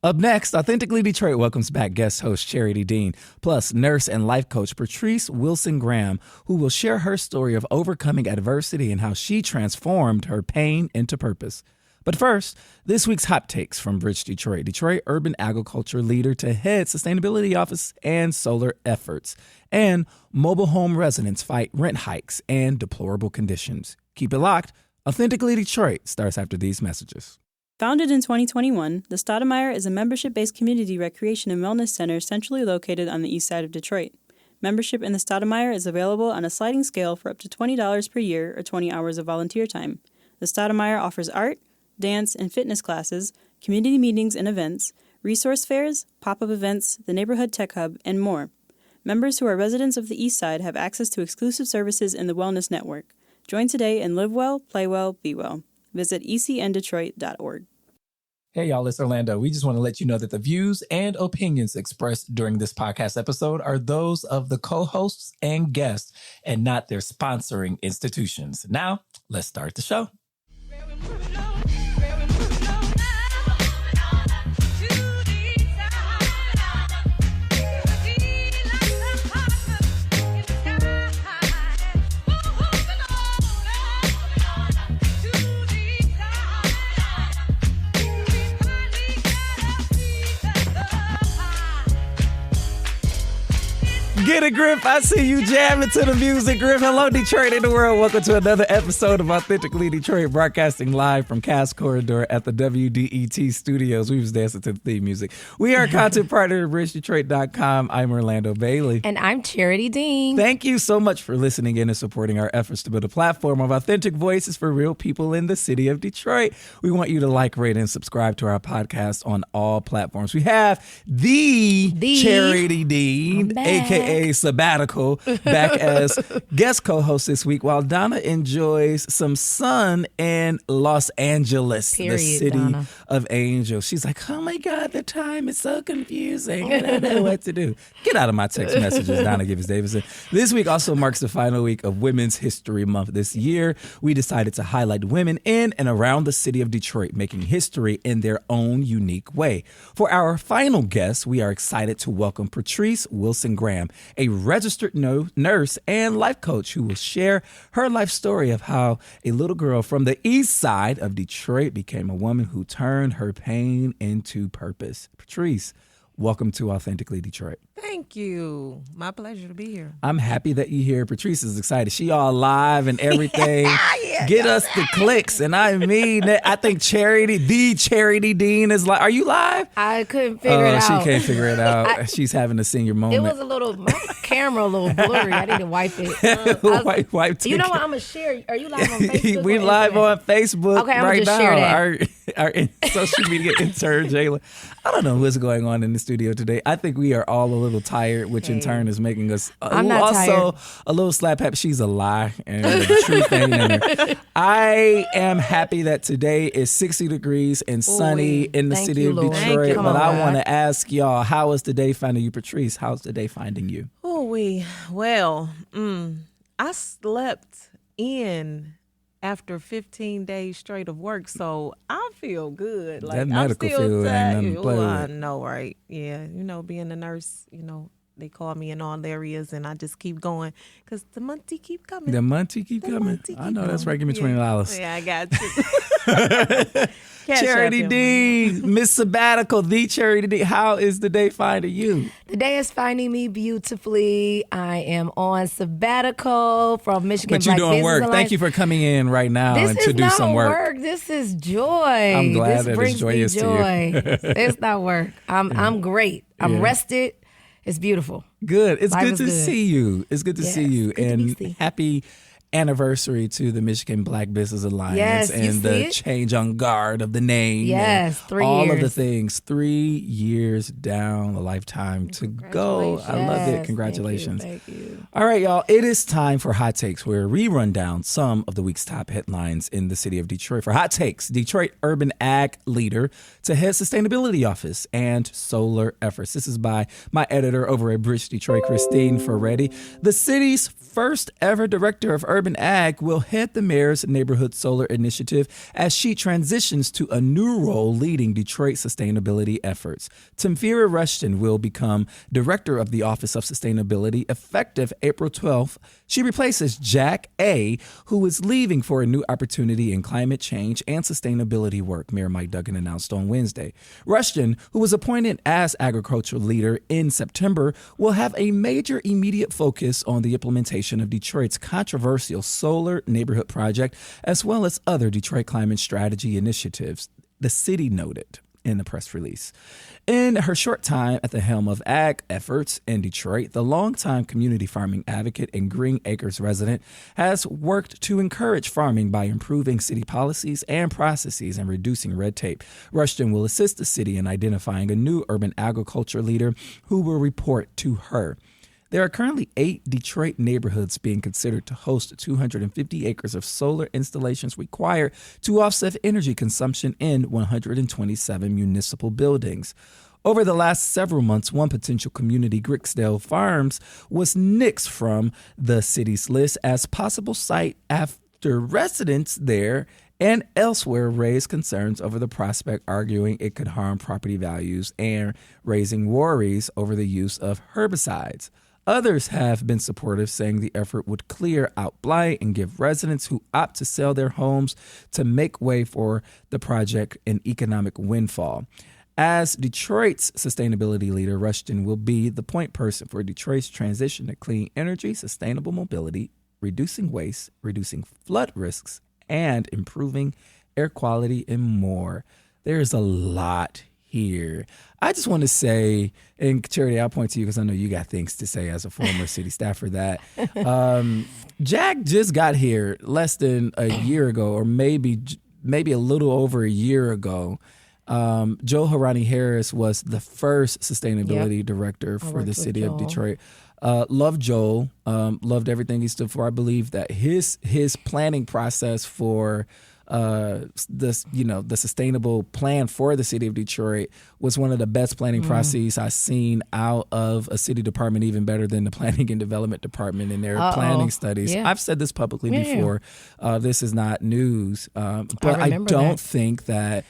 Up next, Authentically Detroit welcomes back guest host Charity Dean, plus nurse and life coach Patrice Wilson-Graham, who will share her story of overcoming adversity and how she transformed her pain into purpose. But first, this week's hot takes from Bridge Detroit, Detroit urban agriculture leader to head sustainability office and solar efforts. And mobile home residents fight rent hikes and deplorable conditions. Keep it locked. Authentically Detroit starts after these messages. Founded in 2021, the Stoudemire is a membership-based community recreation and wellness center centrally located on the east side of Detroit. Membership in the Stoudemire is available on a sliding scale for up to $20 per year or 20 hours of volunteer time. The Stoudemire offers art, dance, and fitness classes, community meetings and events, resource fairs, pop-up events, the Neighborhood Tech Hub, and more. Members who are residents of the East Side have access to exclusive services in the Wellness Network. Join today and live well, play well, be well. Visit ecndetroit.org. Hey, y'all, it's Orlando. We just want to let you know that the views and opinions expressed during this podcast episode are those of the co-hosts and guests and not their sponsoring institutions. Now, let's start the show. Get it, Griff. I see you jamming to the music, Griff. Hello, Detroit and the world. Welcome to another episode of Authentically Detroit, broadcasting live from Cass Corridor at the WDET studios. We was dancing to the theme music. We are a content partner at BridgeDetroit.com. I'm Orlando Bailey. And I'm Charity Dean. Thank you so much for listening in and supporting our efforts to build a platform of authentic voices for real people in the city of Detroit. We want you to like, rate, and subscribe to our podcast on all platforms. We have the Charity Dean, a.k.a. Sabbatical, back as guest co-host this week while Donna enjoys some sun in Los Angeles, the city Donna. Of angels. She's like, oh my God, the time is so confusing. I don't know what to do. Get out of my text messages, Donna Gibbs-Davidson. This week also marks the final week of Women's History Month. This year, we decided to highlight women in and around the city of Detroit, making history in their own unique way. For our final guest, we are excited to welcome Patrice Wilson-Graham, a registered nurse and life coach who will share her life story of how a little girl from the east side of Detroit became a woman who turned her pain into purpose. Patrice, welcome to Authentically Detroit. Thank you. My pleasure to be here. I'm happy that you're here. Patrice is excited. She all live and everything. Get us the clicks. And I mean that. I think the Charity Dean is live. Are you live? I couldn't figure it out. She can't figure it out. She's having a senior moment. It was my camera a little blurry. I need to wipe it. Wipe you know what? I'm going to share. Are you live on Facebook? We live on Facebook okay, I'm right just now. Share that. Our social media intern, Jayla. I don't know what's going on in the studio today. I think we are all a little tired, which in turn is making us a little slap happy. She's a lie, and the truth ain't in her. I am happy that today is 60 degrees and sunny in the city of Detroit. But I want to ask y'all, how is the day finding you, Patrice? How's the day finding you? I slept in after 15 days straight of work, so I feel good. Like, that medical field ain't nothing to play with. I know, right? Yeah, being a nurse, they call me in all areas, and I just keep going because the money keep coming. The money keep coming. I know that's right. Give me $20. Yeah, I got you. Charity Dean, Miss Sabbatical, the Charity Dean. How is the day finding you? The day is finding me beautifully. I am on sabbatical from Michigan. But you're doing work. Thank you for coming in right now to do some work. This is joy. I'm glad that it's joyous to you. It's not work. I'm great. I'm rested. It's beautiful. Good. It's good to see you. It's good to see you. And happy anniversary to the Michigan Black Business Alliance and the change on guard of the name. Yes, 3 years. All of the things. 3 years down, a lifetime to go. I love it. Congratulations. Thank you. All right, y'all. It is time for Hot Takes, where we run down some of the week's top headlines in the city of Detroit. For Hot Takes, Detroit urban ag leader to head sustainability office and solar efforts. This is by my editor over at Bridge Detroit, Christine Ferretti. The city's first ever director of urban Urban Ag will head the mayor's neighborhood solar initiative as she transitions to a new role leading Detroit sustainability efforts. Tamfira Rushton will become director of the Office of Sustainability effective April 12th. She replaces Jack A., who is leaving for a new opportunity in climate change and sustainability work, Mayor Mike Duggan announced on Wednesday. Rushton, who was appointed as agricultural leader in September, will have a major immediate focus on the implementation of Detroit's controversial solar neighborhood project, as well as other Detroit climate strategy initiatives, the city noted in the press release. In her short time at the helm of ag efforts in Detroit, the longtime community farming advocate and Green Acres resident has worked to encourage farming by improving city policies and processes and reducing red tape. Rushton will assist the city in identifying a new urban agriculture leader who will report to her. There are currently 8 Detroit neighborhoods being considered to host 250 acres of solar installations required to offset energy consumption in 127 municipal buildings. Over the last several months, one potential community, Gricksdale Farms, was nixed from the city's list as possible site after residents there and elsewhere raised concerns over the prospect, arguing it could harm property values and raising worries over the use of herbicides. Others have been supportive, saying the effort would clear out blight and give residents who opt to sell their homes to make way for the project an economic windfall. As Detroit's sustainability leader, Rushton will be the point person for Detroit's transition to clean energy, sustainable mobility, reducing waste, reducing flood risks, and improving air quality and more. There's a lot here. I just want to say, and Charity, I'll point to you because I know you got things to say as a former city staffer, that Jack just got here less than a year ago, or maybe a little over a year ago. Joe Harani Harris was the first sustainability director for the city of Detroit. Loved Joel, loved everything he stood for. I believe that his planning process for the sustainable plan for the city of Detroit was one of the best planning processes I've seen out of a city department, even better than the planning and development department in their planning studies. Yeah. I've said this publicly before. This is not news, but I don't think that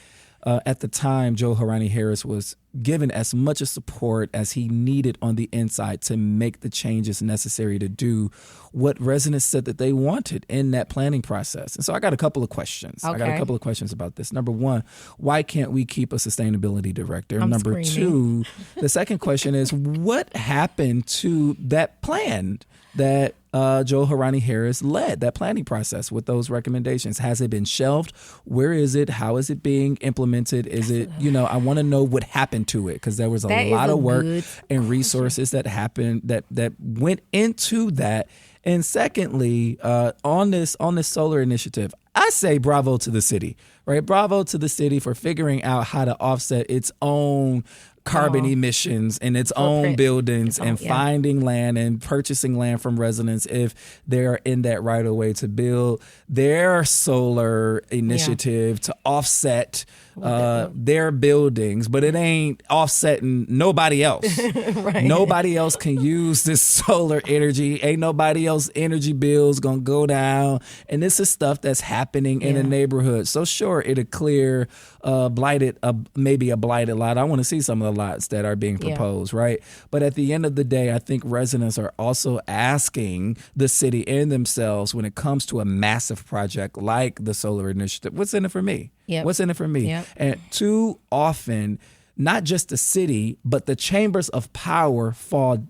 at the time, Joe Harani Harris was given as much of support as he needed on the inside to make the changes necessary to do what residents said that they wanted in that planning process. And so I got a couple of questions. Okay. I got a couple of questions about this. Number one, why can't we keep a sustainability director? Number two, the second question is, what happened to that plan that Joe Harani Harris led, that planning process with those recommendations? Has it been shelved? Where is it? How is it being implemented? Is it, I want to know what happened to it, because there was a lot of work and resources that happened that went into that. And secondly, on this solar initiative, I say bravo to the city, right? Bravo to the city for figuring out how to offset its own carbon emissions in its own buildings and finding land and purchasing land from residents if they're in that right of way to build their solar initiative to offset their buildings, but it ain't offsetting nobody else. Right. Nobody else can use this solar energy. Ain't nobody else energy bills gonna go down. And this is stuff that's happening in a neighborhood. So sure, it'll clear maybe a blighted lot. I want to see some of the lots that are being proposed, right? But at the end of the day, I think residents are also asking the city and themselves, when it comes to a massive project like the solar initiative, what's in it for me? Yep. What's in it for me? Yep. And too often, not just the city, but the chambers of power fall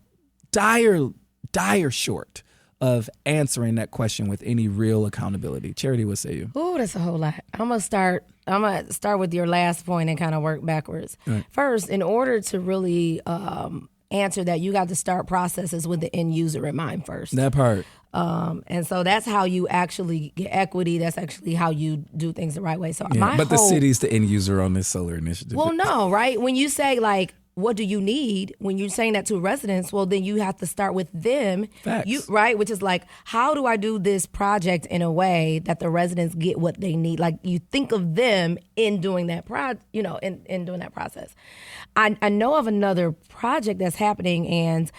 dire short of answering that question with any real accountability. Charity, what say you? Oh, that's a whole lot. I'm gonna start with your last point and kind of work backwards. Right. First, in order to really answer that, you got to start processes with the end user in mind first. That part. And so that's how you actually get equity. That's actually how you do things the right way. So the city's the end user on this solar initiative. Well, no, right? When you say like, what do you need? When you're saying that to residents, well, then you have to start with them. Facts. Right? Which is like, how do I do this project in a way that the residents get what they need? Like, you think of them in doing that in doing that process. I know of another project that's happening, and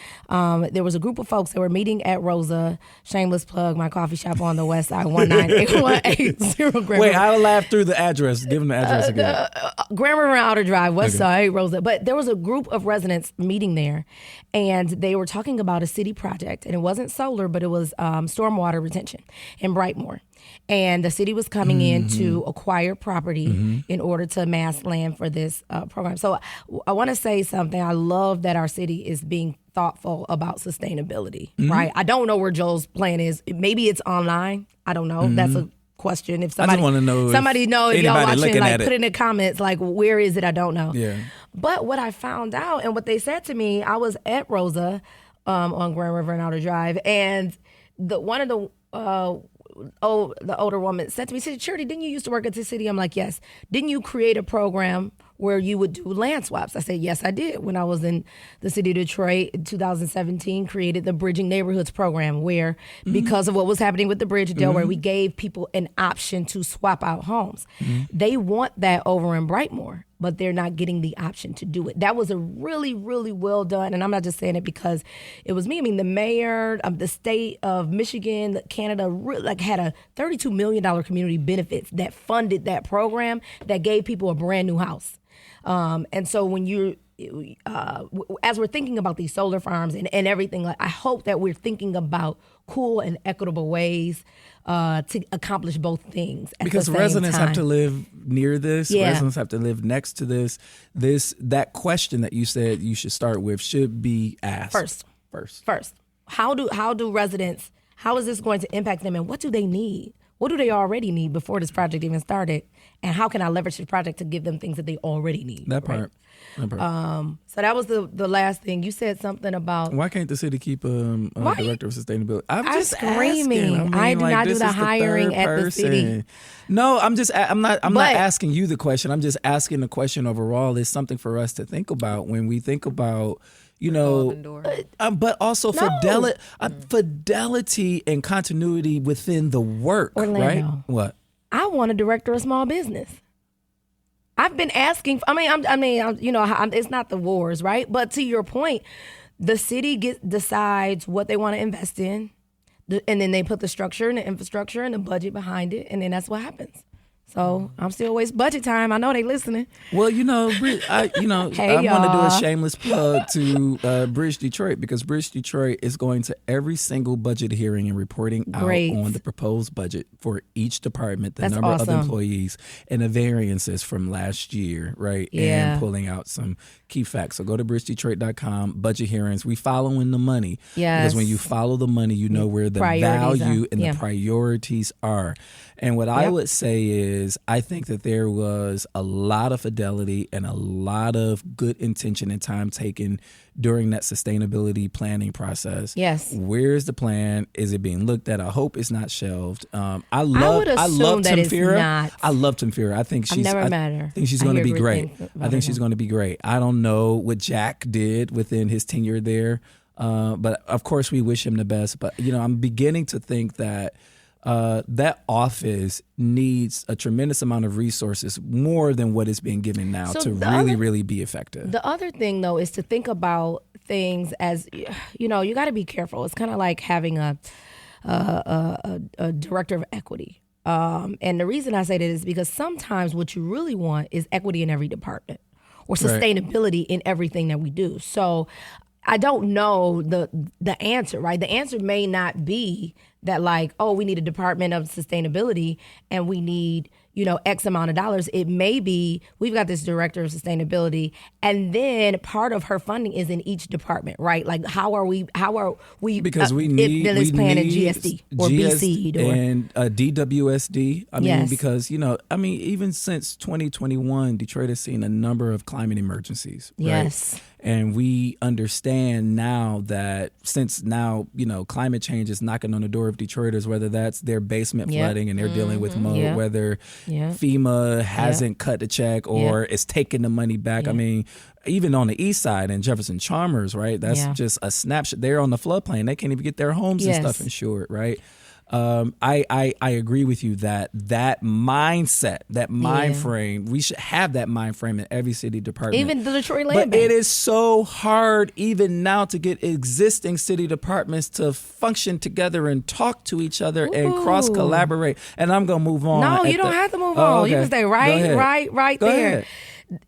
there was a group of folks that were meeting at Rosa, shameless plug, my coffee shop on the west side, 19880 Grand Wait, I'll laugh through the address. Give them the address again. Grand River Outer Drive, west side, Rosa. But there was a group of residents meeting there, and they were talking about a city project, and it wasn't solar, but it was stormwater retention in Brightmoor. And the city was coming in to acquire property in order to amass land for this program. So I want to say something. I love that our city is being thoughtful about sustainability, right? I don't know where Joel's plan is. Maybe it's online. I don't know. That's a question. If somebody, I just want to know if y'all watching, looking like, at put it in the comments, like, where is it? I don't know. Yeah. But what I found out and what they said to me, I was at Rosa on Grand River and Outer Drive, and the older woman said to me, she said, Charity, didn't you used to work at the city? I'm like, yes. Didn't you create a program where you would do land swaps? I said, yes, I did. When I was in the city of Detroit in 2017, created the Bridging Neighborhoods program where, because of what was happening with the bridge at Delaware, we gave people an option to swap out homes. They want that over in Brightmoor, but they're not getting the option to do it. That was a really, really well done, and I'm not just saying it because it was me. I mean, the mayor of the state of Michigan, Canada, had a $32 million community benefits that funded that program that gave people a brand new house. And so when as we're thinking about these solar farms and everything, like, I hope that we're thinking about cool and equitable ways to accomplish both things at because the same residents time. have to live near this. Yeah. Residents have to live next to this. That question that you said you should start with should be asked first. How do residents? How is this going to impact them, and what do they need? What do they already need before this project even started? And how can I leverage the project to give them things that they already need? That part. So that was the last thing. You said something about... Why can't the city keep a director of sustainability? I'm just screaming. asking. I do not do the hiring at the city. No, I'm not asking you the question. I'm just asking the question overall. It's something for us to think about when we think about... but also fidelity and continuity within the work, Orlando, right? What? I want a director of small business. I've been asking. It's not the wars, right? But to your point, the city decides what they want to invest in, and then they put the structure and the infrastructure and the budget behind it, and then that's what happens. So I'm still wasting budget time. I know they listening. Well, I want to do a shameless plug to Bridge Detroit, because Bridge Detroit is going to every single budget hearing and reporting out on the proposed budget for each department, the number of employees, and the variances from last year, right? Yeah. And pulling out some key facts. So go to bridgedetroit.com, budget hearings. We following the money. Yes. Because when you follow the money, you know where the value and the priorities are. And what I would say is, I think that there was a lot of fidelity and a lot of good intention and time taken during that sustainability planning process. Yes. Where's the plan? Is it being looked at? I hope it's not shelved. I love Tamfira. I love Tamfira. I think she's I think she's going to be great. I think she's going to be great. I don't know what Jack did within his tenure there, but of course we wish him the best. But I'm beginning to think that that office needs a tremendous amount of resources, more than what is being given now, to really be effective. The other thing, though, is to think about things as, you got to be careful. It's kind of like having a director of equity. And the reason I say that is because sometimes what you really want is equity in every department, or sustainability in everything that we do. So I don't know the answer, right? The answer may not be that, like, oh, we need a department of sustainability and we need, X amount of dollars. It may be we've got this director of sustainability, and then part of her funding is in each department, right? Like, how are we because we need plan in GSD or BC and DWSD. Because even since 2021, Detroit has seen a number of climate emergencies. Right? Yes. And we understand now that since now, climate change is knocking on the door of Detroiters, whether that's their basement flooding and they're dealing with mold, whether Yeah. FEMA hasn't cut the check or is taking the money back. I mean, even on the east side in Jefferson Chalmers, right? That's just a snapshot. They're on the floodplain. They can't even get their homes and stuff insured, right? I agree with you that mindset, that mind frame, we should have that mind frame in every city department. Even the Detroit Land But Bank. it is so hard even now to get existing city departments to function together and talk to each other and cross collaborate. And I'm going to move on. No, you don't have to move on. Okay. You can stay right Go there. ahead.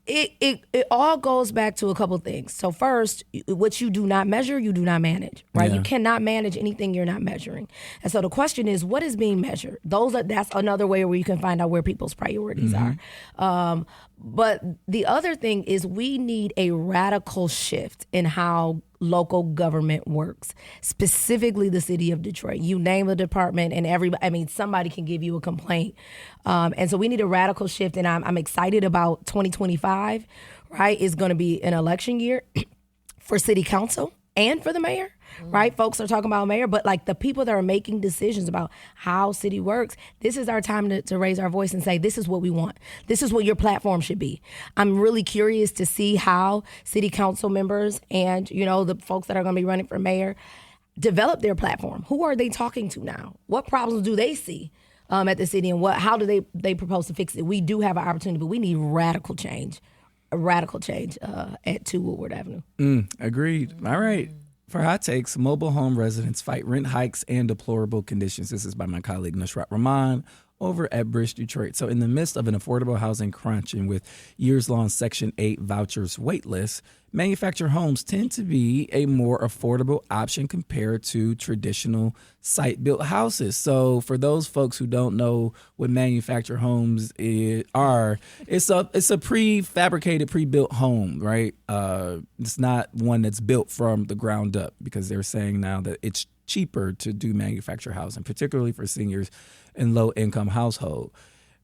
It all goes back to a couple things. So first, what you do not measure, you do not manage, right? Yeah. You cannot manage anything you're not measuring. And so the question is, what is being measured? That's another way where you can find out where people's priorities are. But the other thing is we need a radical shift in how local government works, specifically the city of Detroit. You name a department and somebody can give you a complaint. And so we need a radical shift, and I'm excited about 2025, right? It's going to be an election year for city council and for the mayor, right? Folks are talking about mayor, but like the people that are making decisions about how city works, this is our time to raise our voice and say, this is what we want. This is what your platform should be. I'm really curious to see how city council members and, the folks that are going to be running for mayor develop their platform. Who are they talking to now? What problems do they see at the city, and how do they propose to fix it? We do have an opportunity, but we need radical change at 2 Woodward Avenue. Agreed. All right. For hot takes, mobile home residents fight rent hikes and deplorable conditions. This is by my colleague Nusrat Rahman over at Bridge Detroit. So in the midst of an affordable housing crunch and with years-long Section 8 vouchers wait lists, manufactured homes tend to be a more affordable option compared to traditional site-built houses. So for those folks who don't know what manufactured homes are, it's a prefabricated, pre-built home, right? It's not one that's built from the ground up, because they're saying now that it's cheaper to do manufactured housing, particularly for seniors in low-income household.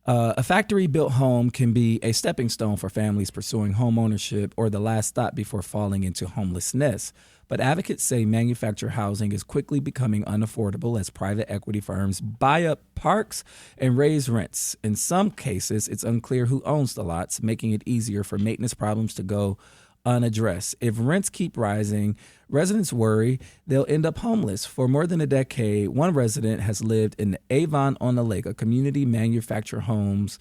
A factory-built home can be a stepping stone for families pursuing home ownership or the last stop before falling into homelessness. But advocates say manufactured housing is quickly becoming unaffordable as private equity firms buy up parks and raise rents. In some cases, it's unclear who owns the lots, making it easier for maintenance problems to go unaddressed. If rents keep rising, residents worry they'll end up homeless. For more than a decade, one resident has lived in the Avon-on-the-Lake, a community of manufactured homes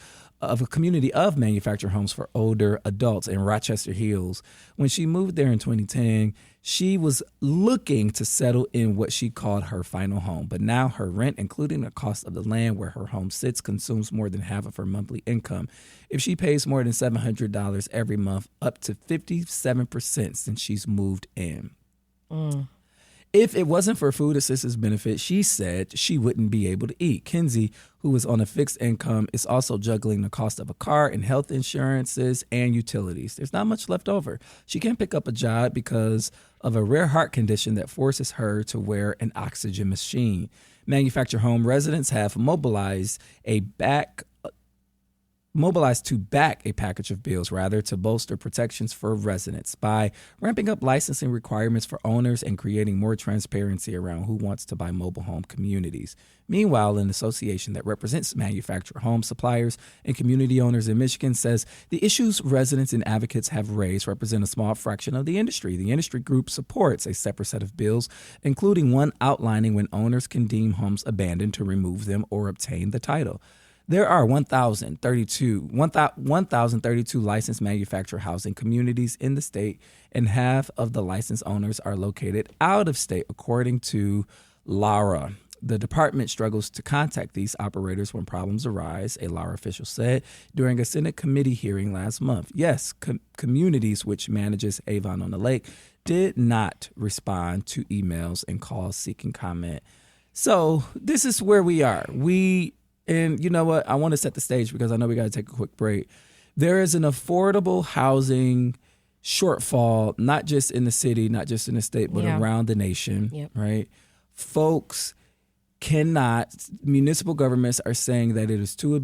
for older adults in Rochester Hills. When she moved there in 2010, she was looking to settle in what she called her final home. But now her rent, including the cost of the land where her home sits, consumes more than half of her monthly income. If she pays more than $700 every month, up to 57% since she's moved in. If it wasn't for food assistance benefits, she said she wouldn't be able to eat. Kinsey, who is on a fixed income, is also juggling the cost of a car and health insurances and utilities. There's not much left over. She can't pick up a job because of a rare heart condition that forces her to wear an oxygen machine. Manufactured home residents have mobilized to back a package of bills, to bolster protections for residents by ramping up licensing requirements for owners and creating more transparency around who wants to buy mobile home communities. Meanwhile, an association that represents manufactured home suppliers and community owners in Michigan says the issues residents and advocates have raised represent a small fraction of the industry. The industry group supports a separate set of bills, including one outlining when owners can deem homes abandoned to remove them or obtain the title. There are 1,032 licensed manufactured housing communities in the state, and half of the licensed owners are located out of state, according to Lara. The department struggles to contact these operators when problems arise, a Lara official said during a Senate committee hearing last month. Yes, communities, which manages Avon-on-the-Lake, did not respond to emails and calls seeking comment. So this is where we are. And you know what? I want to set the stage because I know we got to take a quick break. There is an affordable housing shortfall, not just in the city, not just in the state, but around the nation, right? Folks municipal governments are saying that it is too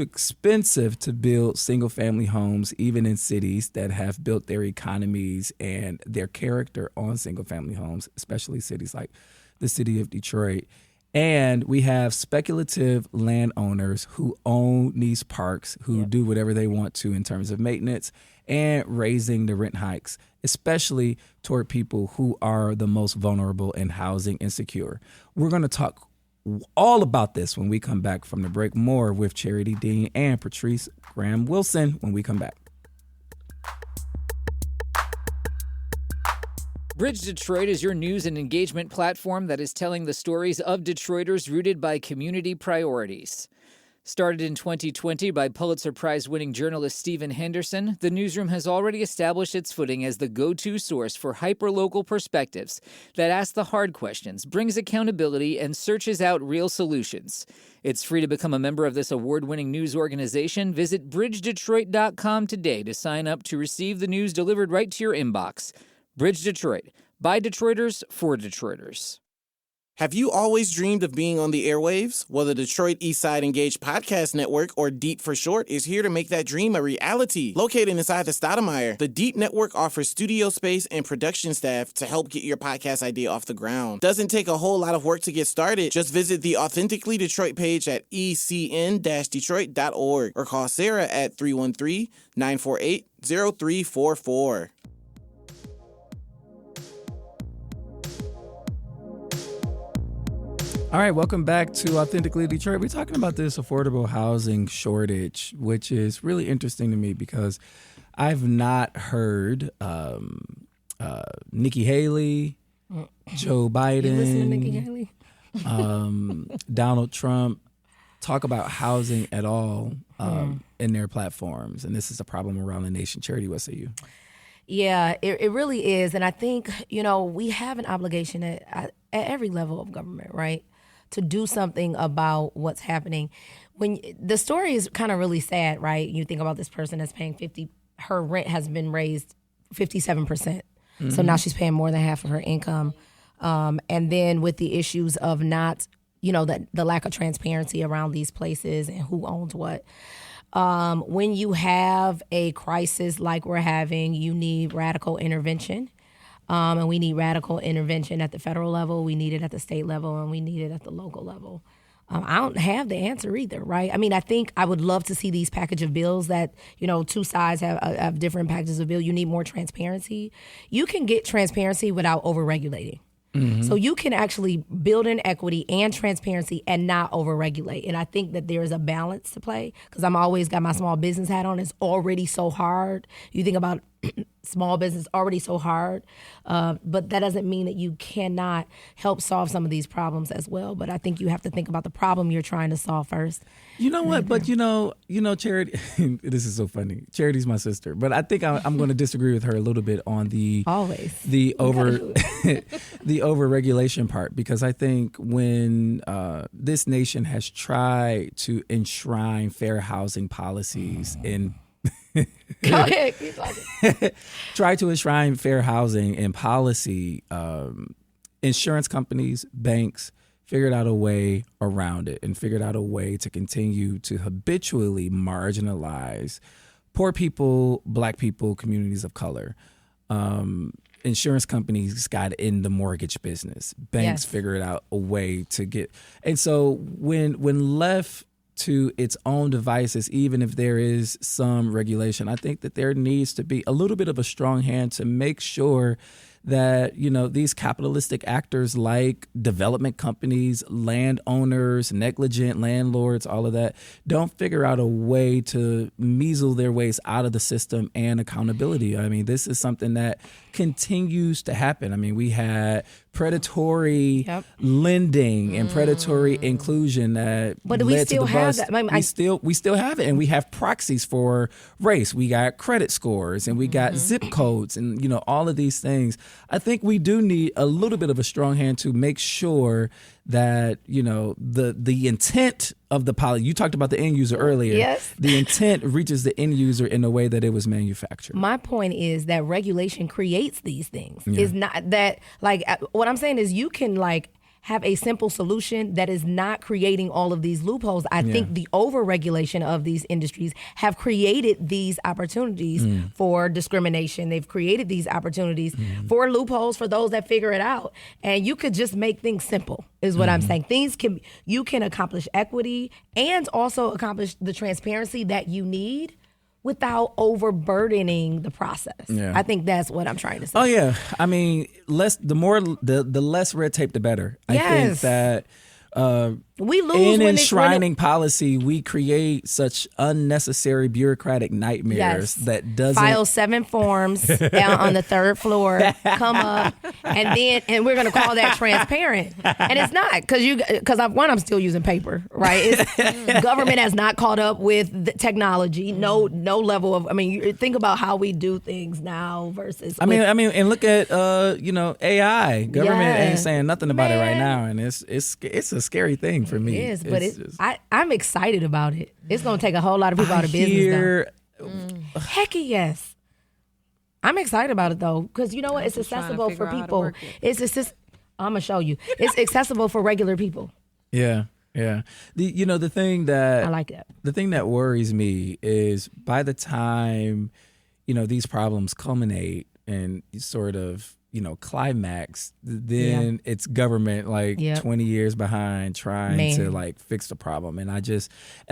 expensive to build single-family homes, even in cities that have built their economies and their character on single-family homes, especially cities like the city of Detroit. And we have speculative landowners who own these parks, who do whatever they want to in terms of maintenance and raising the rent hikes, especially toward people who are the most vulnerable and housing insecure. We're going to talk all about this when we come back from the break. More with Charity Dean and Patrice Wilson-Graham when we come back. Bridge Detroit is your news and engagement platform that is telling the stories of Detroiters rooted by community priorities. Started in 2020 by Pulitzer Prize-winning journalist Stephen Henderson, the newsroom has already established its footing as the go-to source for hyper-local perspectives that ask the hard questions, brings accountability, and searches out real solutions. It's free to become a member of this award-winning news organization. Visit bridgedetroit.com today to sign up to receive the news delivered right to your inbox. Bridge Detroit, by Detroiters, for Detroiters. Have you always dreamed of being on the airwaves? Well, the Detroit Eastside Engaged Podcast Network, or DEEP for short, is here to make that dream a reality. Located inside the Stoudemire, the DEEP Network offers studio space and production staff to help get your podcast idea off the ground. Doesn't take a whole lot of work to get started. Just visit the Authentically Detroit page at ecn-detroit.org or call Sarah at 313-948-0344. All right, welcome back to Authentically Detroit. We're talking about this affordable housing shortage, which is really interesting to me because I've not heard Nikki Haley, Joe Biden, You listen to Nikki Haley? Donald Trump talk about housing at all in their platforms. And this is a problem around the nation. Charity, what say you? Yeah, it really is. And I think, we have an obligation at every level of government, right, to do something about what's happening. When the story is kind of really sad, right? You think about this person that's paying her rent has been raised 57%. Mm-hmm. So now she's paying more than half of her income. And then with the issues of not, the lack of transparency around these places and who owns what. When you have a crisis like we're having, you need radical intervention. And we need radical intervention at the federal level, we need it at the state level, and we need it at the local level. I don't have the answer either, right? I mean, I think I would love to see these package of bills that, two sides have different packages of bill. You need more transparency. You can get transparency without over-regulating. Mm-hmm. So you can actually build in equity and transparency and not over-regulate. And I think that there is a balance to play because I'm always got my small business hat on. It's already so hard. You think about small business, already so hard. But that doesn't mean that you cannot help solve some of these problems as well. But I think you have to think about the problem you're trying to solve first. You know what? But Charity, this is so funny. Charity's my sister, but I think I'm going to disagree with her a little bit on the over-regulation part, because I think when this nation has tried to enshrine fair housing policies in Go ahead, keep talking. Try to enshrine fair housing in policy. Insurance companies, banks figured out a way around it and figured out a way to continue to habitually marginalize poor people, Black people, communities of color. Insurance companies got in the mortgage business. Banks figured out a way to get. And so when left to its own devices, even if there is some regulation, I think that there needs to be a little bit of a strong hand to make sure that, these capitalistic actors like development companies, landowners, negligent landlords, all of that, don't figure out a way to measle their ways out of the system and accountability. I mean, this is something that continues to happen. I mean, we had predatory lending and predatory inclusion that but we still have that. We still have it, and we have proxies for race. We got credit scores, and we got zip codes, and all of these things. I think we do need a little bit of a strong hand to make sure that the intent of the policy. You talked about the end user earlier. Yes. The intent reaches the end user in the way that it was manufactured. My point is that regulation creates these things. It's not that what I'm saying is you can have a simple solution that is not creating all of these loopholes. I think the overregulation of these industries have created these opportunities for discrimination. They've created these opportunities for loopholes for those that figure it out. And you could just make things simple, is what I'm saying. You can accomplish equity and also accomplish the transparency that you need without overburdening the process. Yeah. I think that's what I'm trying to say. Oh yeah, I mean, the less red tape, the better. I think that we lose in when enshrining policy, we create such unnecessary bureaucratic nightmares that doesn't file 7 forms down on the 3rd floor, come up, and we're gonna call that transparent, and it's not because I'm still using paper, right? Government has not caught up with the technology. No level of. I mean, you think about how we do things now versus. I mean, and look at AI. Government ain't saying nothing about it right now, and it's a scary thing for me. It is, but I'm excited about it. It's going to take a whole lot of people out of business. Heck yes. I'm excited about it though, because you know what? It's accessible for people. I'm gonna show you. It's accessible for regular people. Yeah. The thing that I like that. The thing that worries me is by the time these problems culminate and sort of climax, then it's government 20 years behind trying to fix the problem. And I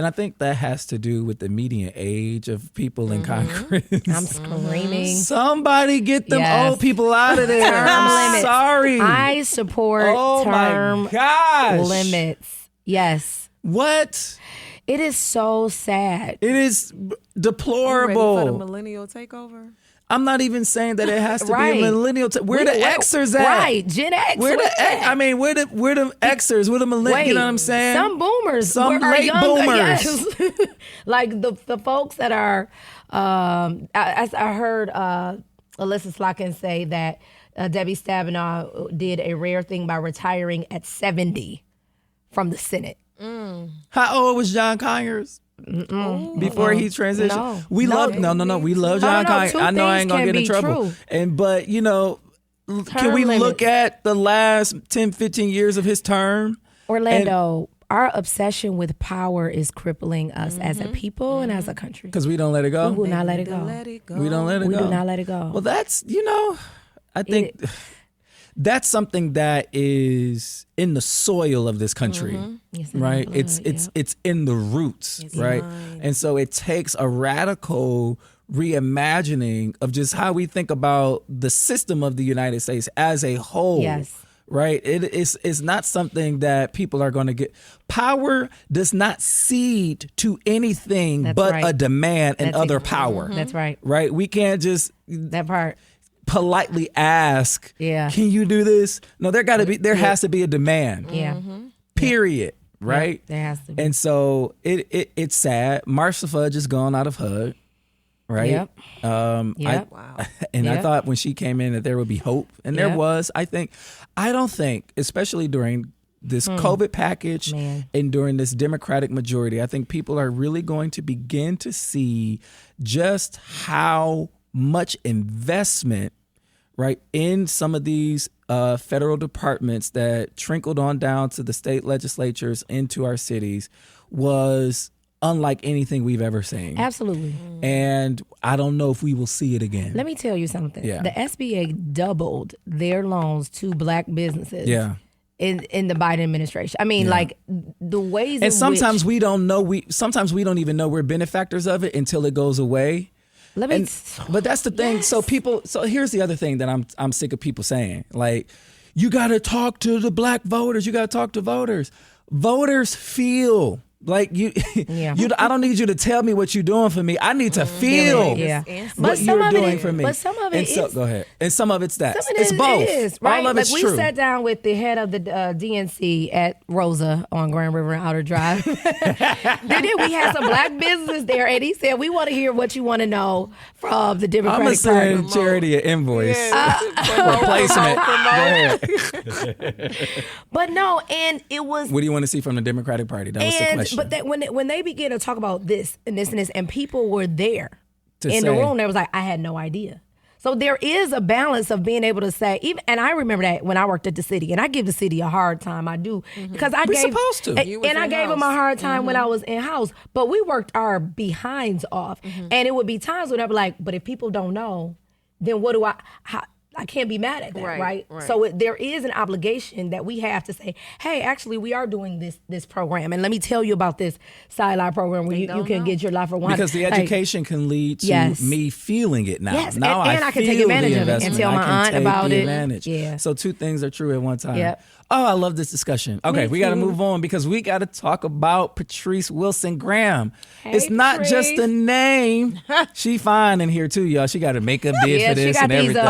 think that has to do with the median age of people in Congress. I'm screaming. Somebody get them old people out of there. I'm limits. sorry. I support term limits. Yes. What? It is so sad. It is deplorable. You ready for the millennial takeover? I'm not even saying that it has to be a millennial. Where the Xers at? Right, Gen X. Where the Xers? Where the millennials? You know what I'm saying? Some boomers, some late boomers, yes. Like the folks that are. I heard Alyssa Slotkin say that Debbie Stabenow did a rare thing by retiring at 70 from the Senate. How old was John Conyers? Before he transitioned? No. We love John Conyers. I know I ain't gonna get in trouble. True. But can we look at the last 10, 15 years of his term? Orlando, our obsession with power is crippling us as a people and as a country. Because we don't let it go? We will not let it go. We don't let it go. We do not let it go. Well, that's, I think that's something that is in the soil of this country, right? It's in the roots, right? And so it takes a radical reimagining of just how we think about the system of the United States as a whole. Yes. Right? It's not something that people are going to get. Power does not cede to anything a demand and other power. That's right. Right? We can't just that part politely ask, can you do this? No, there has to be a demand. Yeah. Period. Right? There has to be. And so it's sad. Marcia Fudge is gone out of HUD. Right? Yep. Wow. And I thought when she came in that there would be hope. And there was. I don't think, especially during this COVID package and during this Democratic majority, I think people are really going to begin to see just how much investment, right, in some of these federal departments that trickled on down to the state legislatures into our cities was unlike anything we've ever seen. Absolutely. And I don't know if we will see it again. Let me tell you something. Yeah. The SBA doubled their loans to black businesses. Yeah. In the Biden administration. I mean, the ways and sometimes we don't know sometimes we don't even know we're benefactors of it until it goes away. But that's the thing. Yes. So here's the other thing that I'm sick of people saying. Like, you got to talk to the black voters. You got to talk to voters. Voters feel like I don't need you to tell me what you're doing for me. I need to feel what you're doing for me. But some of it is. Go ahead. And some of it's that. It's both. It is, right? All of it's true. We sat down with the head of the DNC at Rosa on Grand River and Outer Drive. Then we had some black businesses there, and he said, we want to hear what you want to know from the Democratic Party. I'm going to send Charity an invoice for placement. Go ahead. But no, and it was... What do you want to see from the Democratic Party? That was the question. But when they began to talk about this and this and this, and people were there in the room, they was like, I had no idea. So there is a balance of being able to say, even, and I remember that when I worked at the city, and I give the city a hard time. I do because I gave supposed to. and I gave them a hard time when I was in house. But we worked our behinds off, and it would be times when I'd be like, but if people don't know, then what do I can't be mad at that, right? So there is an obligation that we have to say, hey, actually, we are doing this program. And let me tell you about this sideline program where you can get your life for one. Because the education can lead to me feeling it now. Yes, now and I can take advantage of it and tell my aunt about it. Yeah. So two things are true at one time. Yep. Oh, I love this discussion. Okay, we got to move on because we got to talk about Patrice Wilson-Graham. It's not just a name. She fine in here too, y'all. She got a makeup did for this and everything. The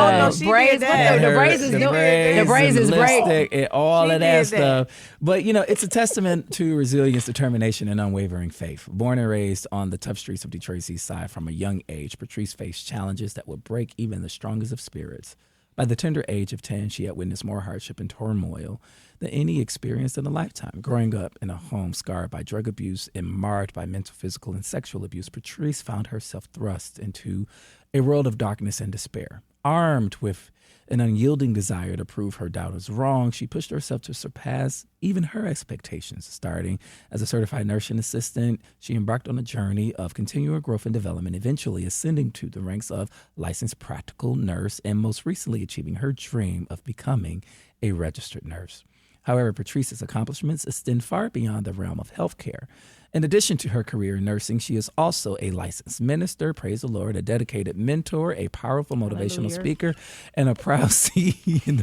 braids is great. And all of that stuff. But, it's a testament to resilience, determination, and unwavering faith. Born and raised on the tough streets of Detroit's East Side from a young age, Patrice faced challenges that would break even the strongest of spirits. By the tender age of 10, she had witnessed more hardship and turmoil than any experienced in a lifetime. Growing up in a home scarred by drug abuse and marred by mental, physical, and sexual abuse, Patrice found herself thrust into a world of darkness and despair. Armed with an unyielding desire to prove her doubters wrong, she pushed herself to surpass even her expectations. Starting as a certified nursing assistant, she embarked on a journey of continual growth and development, eventually ascending to the ranks of licensed practical nurse and most recently achieving her dream of becoming a registered nurse. However, Patrice's accomplishments extend far beyond the realm of healthcare. In addition to her career in nursing, she is also a licensed minister, praise the Lord, a dedicated mentor, a powerful motivational speaker, and a proud CEO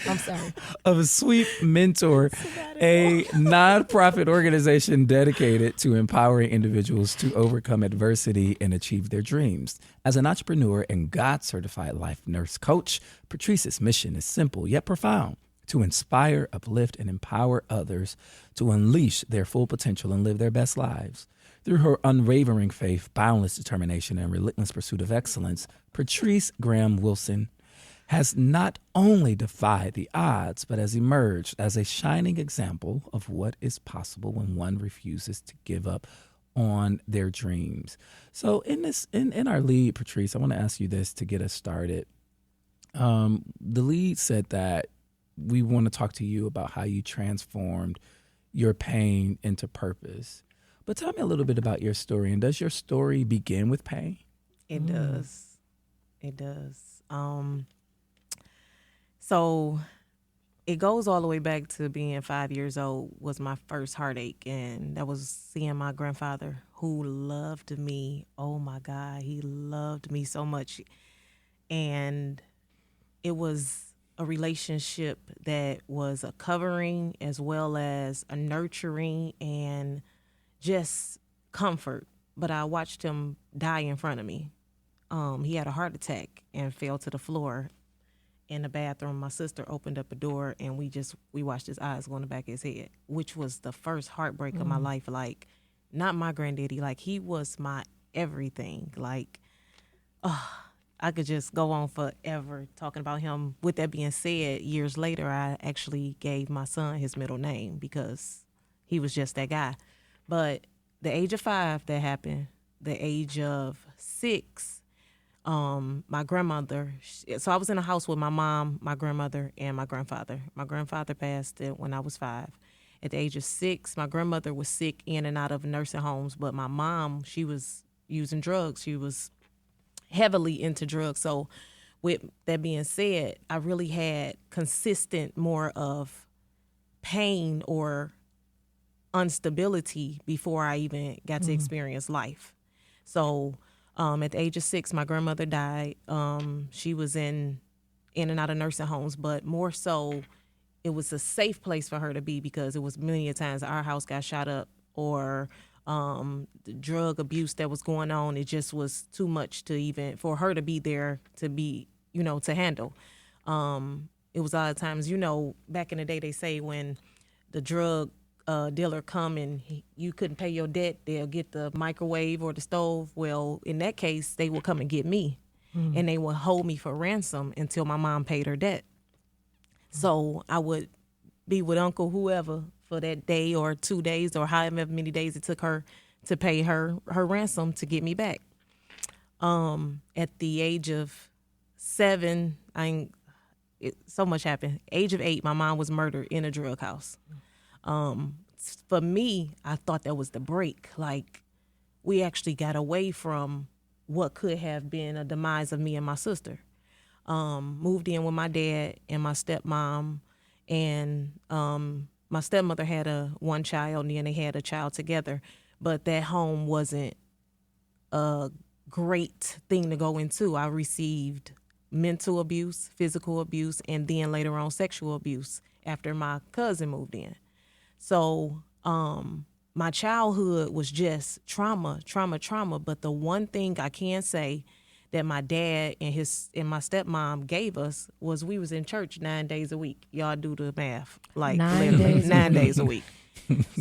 I'm sorry. of a sweet mentor, a nonprofit organization dedicated to empowering individuals to overcome adversity and achieve their dreams. As an entrepreneur and God-certified life nurse coach, Patrice's mission is simple yet profound: to inspire, uplift, and empower others to unleash their full potential and live their best lives. Through her unwavering faith, boundless determination, and relentless pursuit of excellence, Patrice Graham Wilson has not only defied the odds, but has emerged as a shining example of what is possible when one refuses to give up on their dreams. So in our lead, Patrice, I want to ask you this to get us started. The lead said that we want to talk to you about how you transformed your pain into purpose. But tell me a little bit about your story. And does your story begin with pain? It does. It does. So it goes all the way back to being 5 years old was my first heartache. And that was seeing my grandfather, who loved me. Oh, my God. He loved me so much. And it was a relationship that was a covering as well as a nurturing and just comfort. But I watched him die in front of me. He had a heart attack and fell to the floor in the bathroom. My sister opened up a door and we watched his eyes go in the back of his head, which was the first heartbreak of my life. Like, not my granddaddy, like he was my everything. Like, I could just go on forever talking about him. With that being said, years later, I actually gave my son his middle name because he was just that guy. But the age of 5 that happened, the age of 6, my grandmother, so I was in a house with my mom, my grandmother, and my grandfather. My grandfather passed when I was 5. At the age of 6, my grandmother was sick in and out of nursing homes, but my mom, she was using drugs. She was heavily into drugs. So with that being said, I really had consistent more of pain or instability before I even got to experience life. So at the age of 6, my grandmother died. She was in and out of nursing homes, but more so it was a safe place for her to be because it was many a times our house got shot up or the drug abuse that was going on. It just was too much to even for her to be there to be, to handle. It was a lot of times, back in the day, they say when the drug dealer come and you couldn't pay your debt, they'll get the microwave or the stove. Well, in that case, they will come and get me and they will hold me for ransom until my mom paid her debt. So I would be with Uncle whoever for that day or 2 days or however many days it took her to pay her ransom to get me back. At the age of 7, so much happened. Age of 8, my mom was murdered in a drug house. For me, I thought that was the break. Like, we actually got away from what could have been a demise of me and my sister. Moved in with my dad and my stepmom, and my stepmother had one child, and then they had a child together. But that home wasn't a great thing to go into. I received mental abuse, physical abuse, and then later on sexual abuse after my cousin moved in. So my childhood was just trauma. But the one thing I can say that my dad and my stepmom gave us was we was in church 9 days a week. Y'all do the math. Like 9 days a week.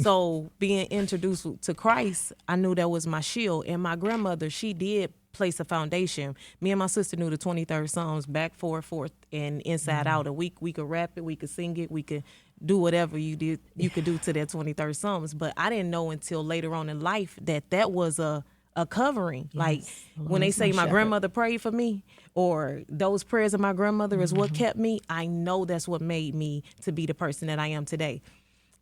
So being introduced to Christ, I knew that was my shield. And my grandmother, she did place a foundation. Me and my sister knew the 23rd Psalms back, forth, and inside out. We could rap it, we could sing it, we could do whatever you could do to that 23rd Psalms. But I didn't know until later on in life that was a covering. Yes. Like when they say my grandmother prayed for me, or those prayers of my grandmother is what kept me, I know that's what made me to be the person that I am today.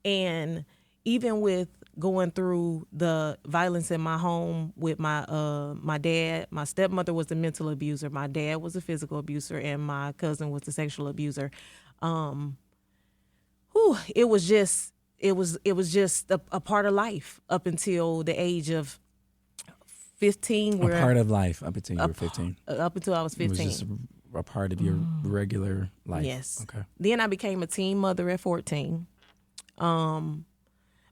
And even with going through the violence in my home with my dad, my stepmother was the mental abuser, my dad was a physical abuser, and my cousin was the sexual abuser. It was just a part of life up until the age of 15. A part of life up until you were 15? Up until I was 15. It was just a part of your regular life? Yes. Okay. Then I became a teen mother at 14.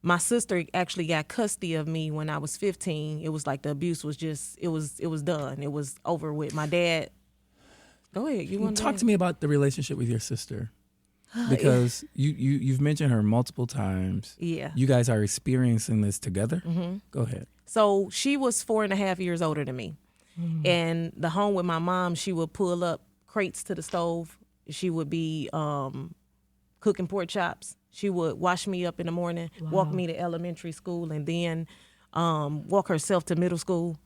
My sister actually got custody of me when I was 15. It was like the abuse was just, it was done. It was over with. My dad, go ahead. You want to talk to me about the relationship with your sister? Because you've mentioned her multiple times. Yeah. You guys are experiencing this together? Mm-hmm. Go ahead. So she was 4.5 years older than me. Mm-hmm. And the home with my mom, she would pull up crates to the stove. She would be cooking pork chops. She would wash me up in the morning, walk me to elementary school, and then walk herself to middle school.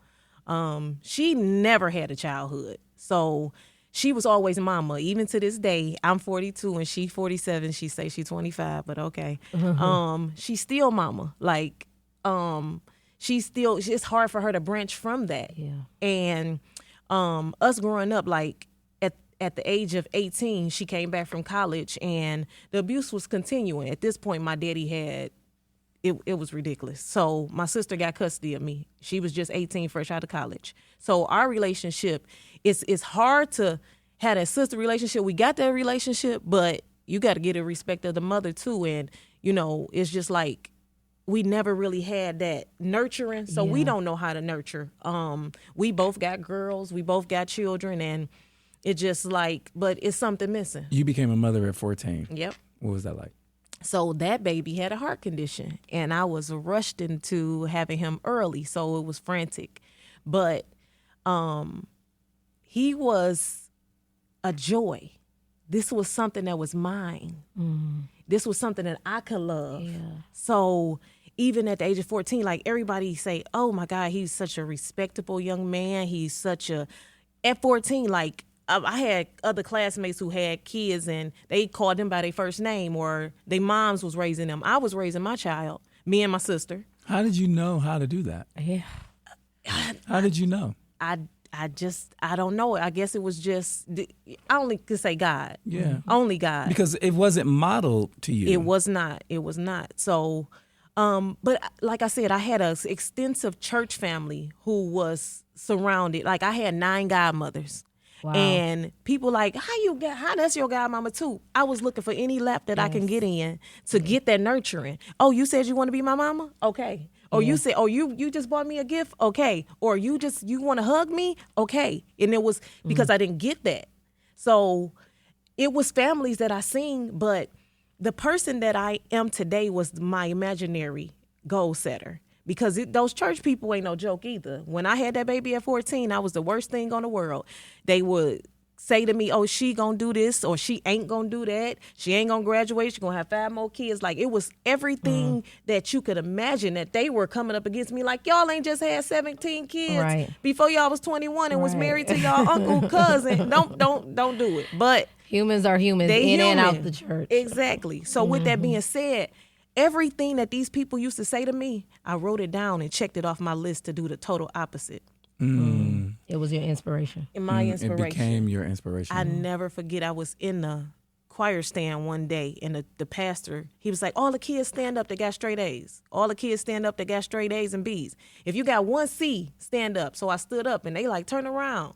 She never had a childhood. So she was always mama. Even to this day, I'm 42 and she's 47. She say she's 25, but okay. Mm-hmm. She's still mama. Like, it's hard for her to branch from that. Yeah. And us growing up, like, at the age of 18, she came back from college, and the abuse was continuing. At this point, my daddy it was ridiculous. So my sister got custody of me. She was just 18, fresh out of college. So our relationship, it's hard to have that sister relationship. We got that relationship, but you got to get a respect of the mother too. And, it's just like we never really had that nurturing. So we don't know how to nurture. We both got girls. We both got children, and it just like, but it's something missing. You became a mother at 14. Yep. What was that like? So that baby had a heart condition, and I was rushed into having him early, so it was frantic. But he was a joy. This was something that was mine. Mm. This was something that I could love. Yeah. So even at the age of 14, like everybody say, oh my God, he's such a respectable young man. At 14, like, I had other classmates who had kids and they called them by their first name, or their moms was raising them. I was raising my child, me and my sister. How did you know how to do that? Yeah. How did you know? I don't know. I guess it was just, I only could say God. Yeah. Only God. Because it wasn't modeled to you. It was not. So, but like I said, I had an extensive church family who was surrounded. Like I had 9 godmothers. Wow. And people like, how that's your godmama too? I was looking for any lap that I can get in to get that nurturing. Oh, you said you want to be my mama? Okay. Or you said, oh, you just bought me a gift? Okay. Or you want to hug me? Okay. And it was because I didn't get that. So it was families that I seen, but the person that I am today was my imaginary goal setter. Because those church people ain't no joke either. When I had that baby at 14, I was the worst thing on the world. They would say to me, oh, she gonna do this or she ain't gonna do that. She ain't gonna graduate. She gonna have 5 more kids. Like, it was everything that you could imagine that they were coming up against me. Like, y'all ain't just had 17 kids before y'all was 21 and was married to y'all uncle, cousin. Don't do it. But humans are humans, in and out the church. Exactly. So with that being said, everything that these people used to say to me, I wrote it down and checked it off my list to do the total opposite. It was your inspiration. My inspiration. It became your inspiration. I never forget, I was in the choir stand one day, and the pastor, he was like, all the kids stand up that got straight A's. All the kids stand up that got straight A's and B's. If you got one C, stand up. So I stood up, and they like, turn around.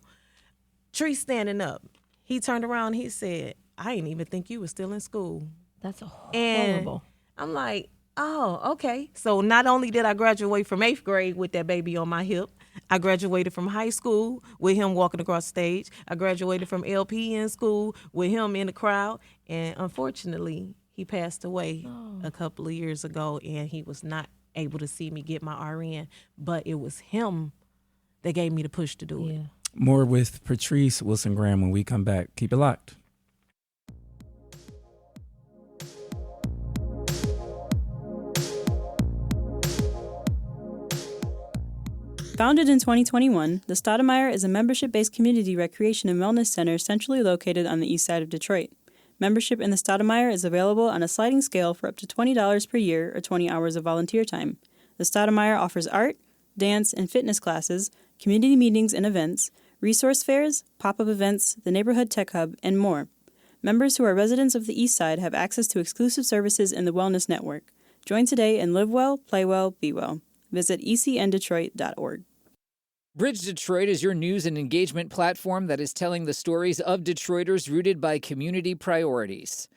Tree standing up. He turned around, he said, I didn't even think you were still in school. That's horrible. And I'm like, oh, okay. So not only did I graduate from 8th grade with that baby on my hip, I graduated from high school with him walking across the stage. I graduated from LP in school with him in the crowd. And unfortunately, he passed away a couple of years ago, and he was not able to see me get my RN. But it was him that gave me the push to do it. More with Patrice Wilson-Graham when we come back. Keep it locked. Founded in 2021, the Stoudemire is a membership-based community recreation and wellness center centrally located on the east side of Detroit. Membership in the Stoudemire is available on a sliding scale for up to $20 per year or 20 hours of volunteer time. The Stoudemire offers art, dance, and fitness classes, community meetings and events, resource fairs, pop-up events, the neighborhood tech hub, and more. Members who are residents of the east side have access to exclusive services in the Wellness Network. Join today and live well, play well, be well. Visit ecndetroit.org. Bridge Detroit is your news and engagement platform that is telling the stories of Detroiters rooted by community priorities.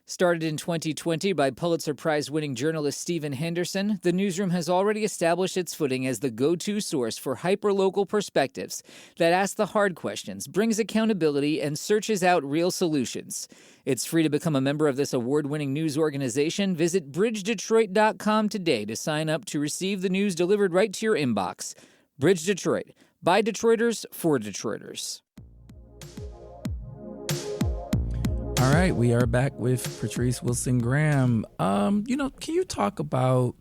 Started in 2020 by Pulitzer Prize-winning journalist Stephen Henderson, the newsroom has already established its footing as the go-to source for hyper-local perspectives that ask the hard questions, brings accountability, and searches out real solutions. It's free to become a member of this award-winning news organization. Visit bridgedetroit.com today to sign up to receive the news delivered right to your inbox. Bridge Detroit, by Detroiters, for Detroiters. All right, we are back with Patrice Wilson-Graham. Can you talk about,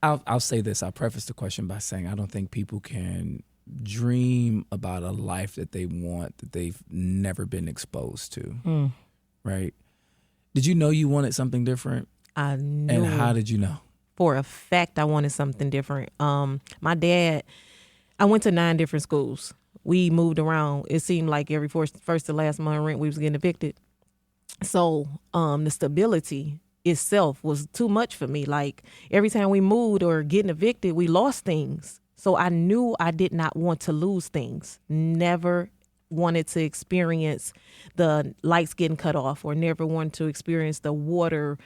I'll say this, I'll preface the question by saying I don't think people can dream about a life that they want that they've never been exposed to, right? Did you know you wanted something different? I knew. And how did you know? For a fact, I wanted something different. My dad, I went to 9 different schools. We moved around. It seemed like every first to last month rent, we was getting evicted. So the stability itself was too much for me. Like, every time we moved or getting evicted, we lost things. So I knew I did not want to lose things. Never wanted to experience the lights getting cut off, or never wanted to experience the water.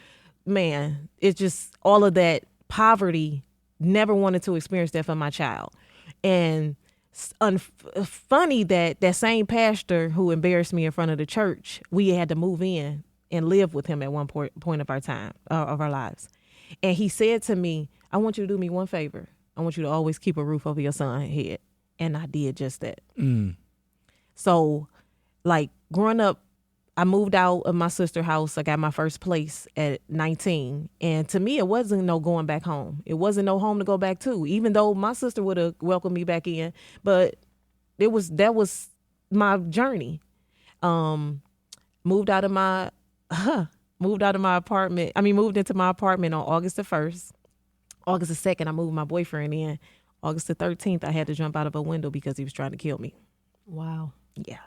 Man, it's just all of that poverty. Never wanted to experience that for my child. And funny that same pastor who embarrassed me in front of the church, we had to move in and live with him at one point of our time, of our lives. And he said to me, I want you to do me one favor. I want you to always keep a roof over your son's head. And I did just that. So, like, growing up, I moved out of my sister's house. I got my first place at 19. And to me, it wasn't no going back home. It wasn't no home to go back to, even though my sister would have welcomed me back in. But that was my journey. Moved into my apartment on August the 1st. August the 2nd, I moved my boyfriend in. August the 13th, I had to jump out of a window because he was trying to kill me. Wow. Yeah.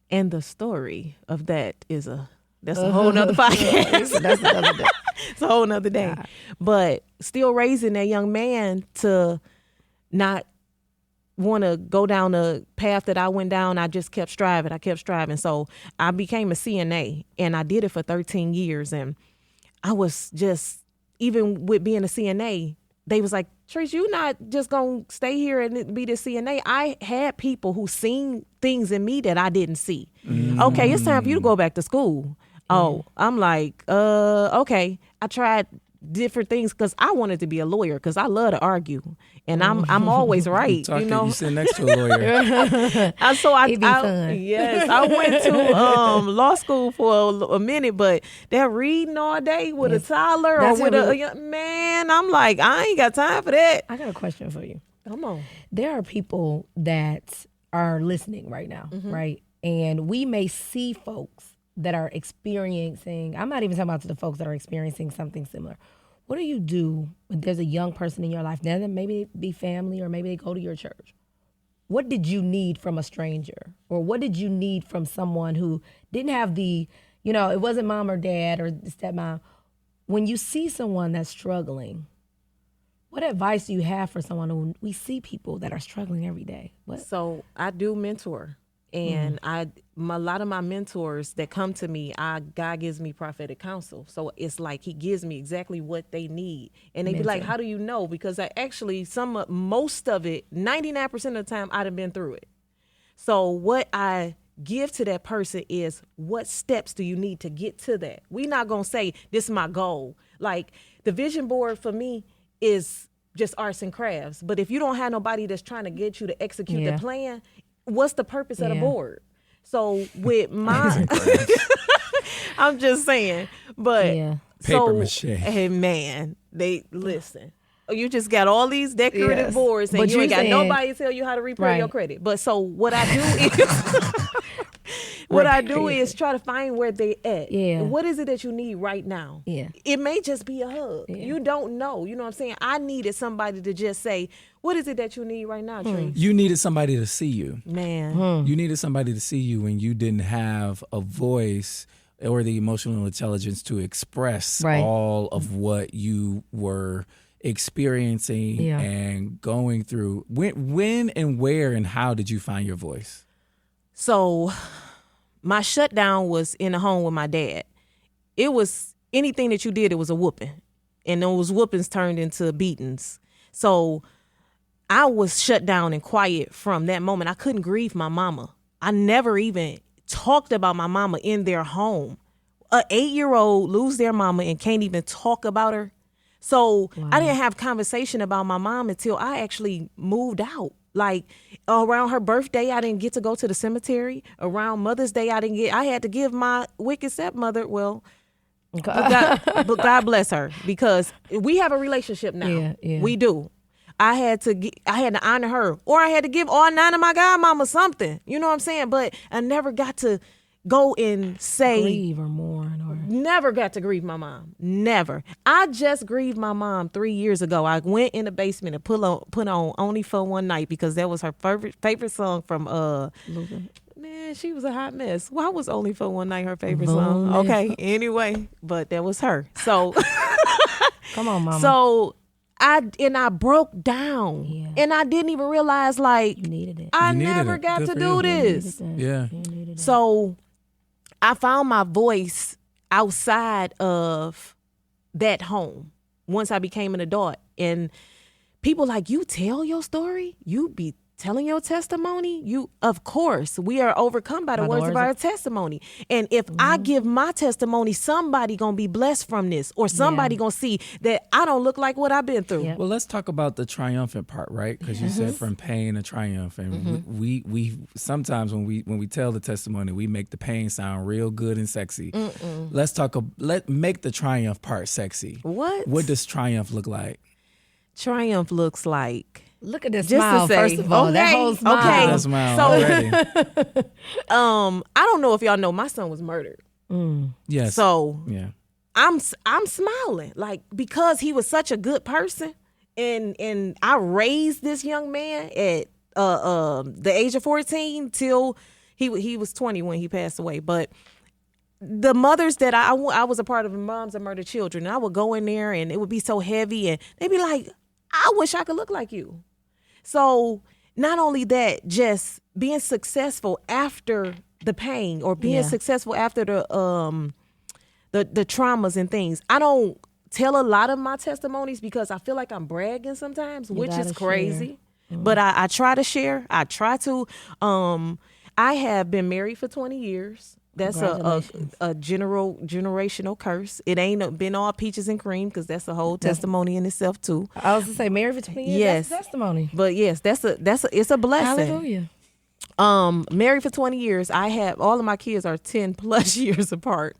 And the story of that is that's a whole nother podcast. That's another day. It's a whole nother day. God. But still raising that young man to not want to go down the path that I went down. I just kept striving. So I became a CNA, and I did it for 13 years. And I was just, even with being a CNA, they was like, Trish, you not just going to stay here and be the CNA. I had people who seen things in me that I didn't see. Okay, it's time for you to go back to school. Oh, I'm like, okay. I tried different things because I wanted to be a lawyer because I love to argue and I'm always right. You sit next to a lawyer. It'd be fun. Yes, I went to law school for a minute, but that reading all day with a toddler or with a young man, I'm like, I ain't got time for that. I got a question for you. Come on. There are people that are listening right now, right? And we may see folks that are experiencing, I'm not even talking about the folks that are experiencing something similar. What do you do when there's a young person in your life, now that maybe be family or maybe they go to your church? What did you need from a stranger? Or what did you need from someone who didn't have the, it wasn't mom or dad or stepmom. When you see someone that's struggling, what advice do you have for someone who we see people that are struggling every day? So I do mentor. And a lot of my mentors that come to me, God gives me prophetic counsel. So it's like he gives me exactly what they need. And they be like, how do you know? Because I actually, most of it, 99% of the time, I'd have been through it. So what I give to that person is, what steps do you need to get to that? We're not going to say, this is my goal. Like, the vision board for me is just arts and crafts. But if you don't have nobody that's trying to get you to execute the plan, what's the purpose of the board? So with my, I'm just saying, but paper mache. Hey man, they listen. You just got all these decorative boards, and you ain't got nobody to tell you how to replay your credit. But so what I do is, I do is try to find where they at. Yeah. What is it that you need right now? Yeah. It may just be a hug. Yeah. You don't know. You know what I'm saying? I needed somebody to just say, what is it that you need right now, Tree? You needed somebody to see you. Man. You needed somebody to see you when you didn't have a voice or the emotional intelligence to express all of what you were experiencing and going through. When and where and how did you find your voice? So my shutdown was in the home with my dad. It was anything that you did, it was a whooping. And those whoopings turned into beatings. So I was shut down and quiet from that moment. I couldn't grieve my mama. I never even talked about my mama in their home. An 8-year-old lose their mama and can't even talk about her. So I didn't have conversation about my mom until I actually moved out. Like around her birthday, I didn't get to go to the cemetery. Around Mother's Day, I had to give my wicked stepmother, but God bless her, because we have a relationship now. Yeah. We do. I had to honor her, or I had to give all 9 of my godmama something. You know what I'm saying? But I never got to go and say grieve or mourn, or never got to grieve my mom. Never. I just grieved my mom 3 years ago. I went in the basement and put on Only for One Night because that was her favorite song from Man, she was a hot mess. Why was Only for One Night her favorite song? Okay, anyway, but that was her. So come on, mama. So I broke down, and I didn't even realize like you needed it. I never got to do this. Yeah. So I found my voice outside of that home once I became an adult, and people like, you tell your story, you be telling your testimony. Of course, we are overcome by the words of our testimony. And if I give my testimony, somebody gonna be blessed from this, or somebody gonna see that I don't look like what I've been through. Yep. Well, let's talk about the triumphant part, right? Because you said from pain to triumph, and we sometimes when we tell the testimony, we make the pain sound real good and sexy. Let's make the triumph part sexy. What does triumph look like? Triumph looks like, look at this smile, first of all. That whole smile. Okay. That smile already. I don't know if y'all know, my son was murdered. Yes. So I'm smiling, like, because he was such a good person, and I raised this young man at the age of 14 till he was 20 when he passed away. But the mothers that I was a part of, Moms of Murdered Children, and I would go in there and it would be so heavy, and they'd be like, I wish I could look like you. So not only that, just being successful after the pain, or being successful after the traumas and things. I don't tell a lot of my testimonies because I feel like I'm bragging sometimes, which is crazy. But I try to share. I try to. I have been married for 20 years. that's a generational curse. It ain't been all peaches and cream because that's a whole testimony in itself too. I was to say married for 20 years. Yes, That's a testimony. But yes, it's a blessing. Hallelujah. Married for 20 years. I have all of my kids are 10 plus years apart,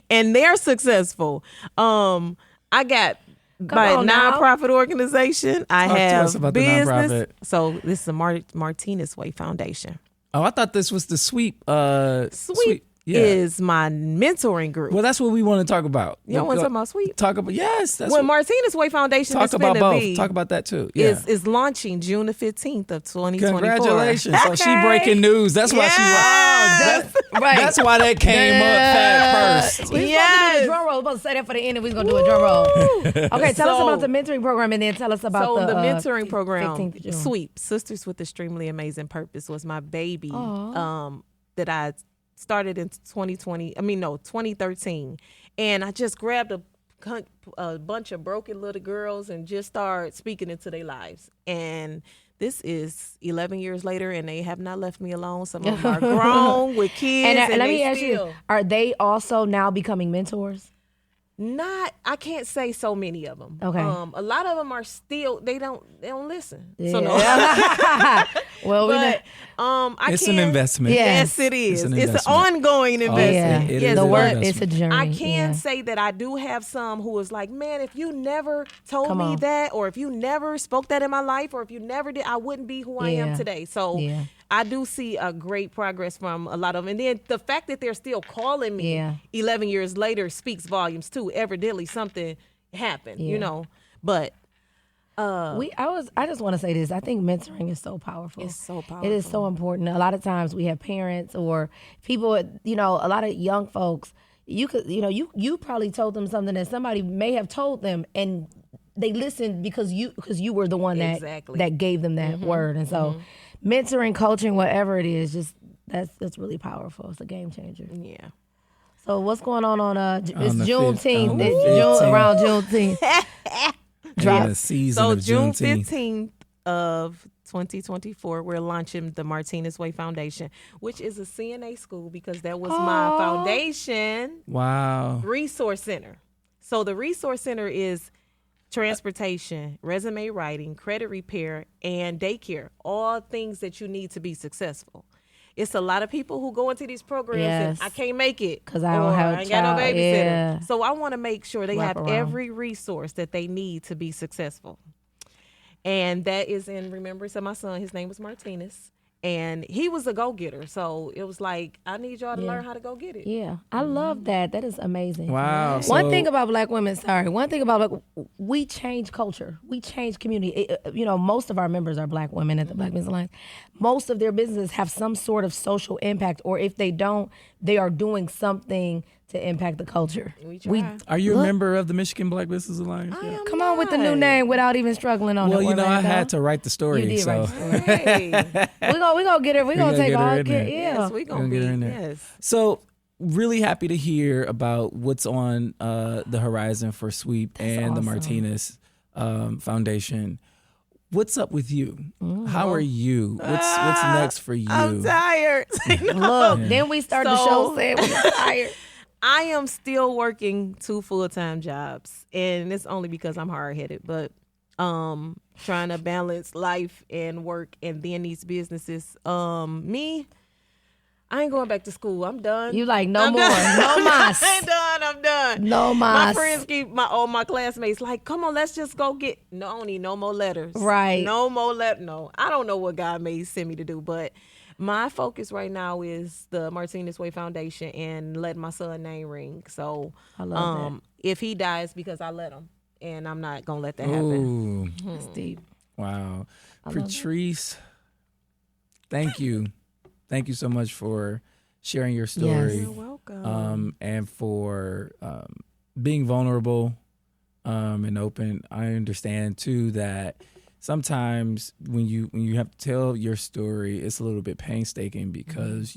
and they're successful. I got my nonprofit organization. I have business. So this is the Martinez Way Foundation. Oh, I thought this was the Sweep. Sweep is my mentoring group. Well, that's what we want to talk about. You want to talk about Sweep? Talk about That's Martinez Way Foundation talk about both. Talk about that too. Yeah. is launching June the 15th of 2024. Congratulations! So she breaking news. That's why she was. Right. That's why that came up first. We supposed to do a drum roll. We're supposed to say that for the end, and we're going to do a drum roll. Okay, tell us about the mentoring program, and then tell us about the mentoring program. 15th of June. Sweep Sisters with Extremely Amazing Purpose was my baby that I started in 2013, and I just grabbed a bunch of broken little girls and just started speaking into their lives. And this is 11 years later, and they have not left me alone. Some of them are grown with kids. And let me ask you, are they also now becoming mentors? I can't say so many of them. Okay. A lot of them are still, they don't listen. Yeah. So no. Well, It's an investment. Yes, it is. It's an ongoing investment. It yes, is the an work, investment. it's a journey. I can say that I do have some who is like, man, if you never told me that, or if you never spoke that in my life, or if you never did, I wouldn't be who I am today. So I do see a great progress from a lot of them. And then the fact that they're still calling me 11 years later speaks volumes too. Evidently something happened, you know. But I just want to say this. I think mentoring is so powerful. It's so powerful. It is so important. A lot of times we have parents or people, a lot of young folks, you probably told them something that somebody may have told them, and they listened because you were the one that gave them that word. And so mentoring, coaching, whatever it is, just that's really powerful. It's a game changer. Yeah. So what's going on it's Juneteenth? Juneteenth. Around Juneteenth. Drop the season So of June Juneteenth. 15th of 2024, we're launching the Martinez Way Foundation, which is a CNA school because that was my foundation. Wow. Resource Center. So the Resource Center is transportation, resume writing, credit repair, and daycare, all things that you need to be successful. It's a lot of people who go into these programs and I can't make it because I don't have I ain't got no babysitter. Yeah. So I want to make sure they have around. every resource that they need to be successful. And that is in remembrance of my son. His name was Martinez. And he was a go-getter. So it was like, I need y'all to learn how to go get it. Yeah. I love that. That is amazing. Wow. One thing about black women, we change culture. We change community. Most of our members are black women at the Black Business Alliance. Most of their businesses have some sort of social impact, or if they don't, they are doing something to impact the culture. Are you a member of the Michigan Black Business Alliance? Come on with the new name without even struggling on it. Well, I had to write the story. You did write the story. Hey. We're gonna get her. We're gonna take all. Yes, we're going to get be her in there. Yes. So really happy to hear about what's on the horizon for Sweep and the Martinez Foundation. What's up with you? How are you? What's next for you? I'm tired. Look, then we start the show saying we're tired. I am still working 2 full-time jobs, and it's only because I'm hard-headed, but trying to balance life and work and then these businesses. I ain't going back to school. I'm done. You like no more. No mas. I'm done. No mas. My friends keep my classmates like, come on, let's just go get. No, I don't need no more letters. Right. No more No, I don't know what God may send me to do, but my focus right now is the Martinez Way Foundation and letting my son name ring. So I love that. If he dies because I let him, and I'm not gonna let that happen. Ooh. That's deep. Wow. Patrice, thank you. Thank you so much for sharing your story. Yes. You're welcome. And for being vulnerable and open. I understand too that sometimes when you have to tell your story, it's a little bit painstaking because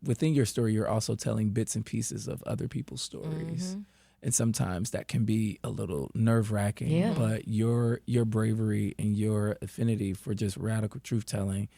within your story, you're also telling bits and pieces of other people's stories. And sometimes that can be a little nerve-wracking. Yeah. But your bravery and your affinity for just radical truth-telling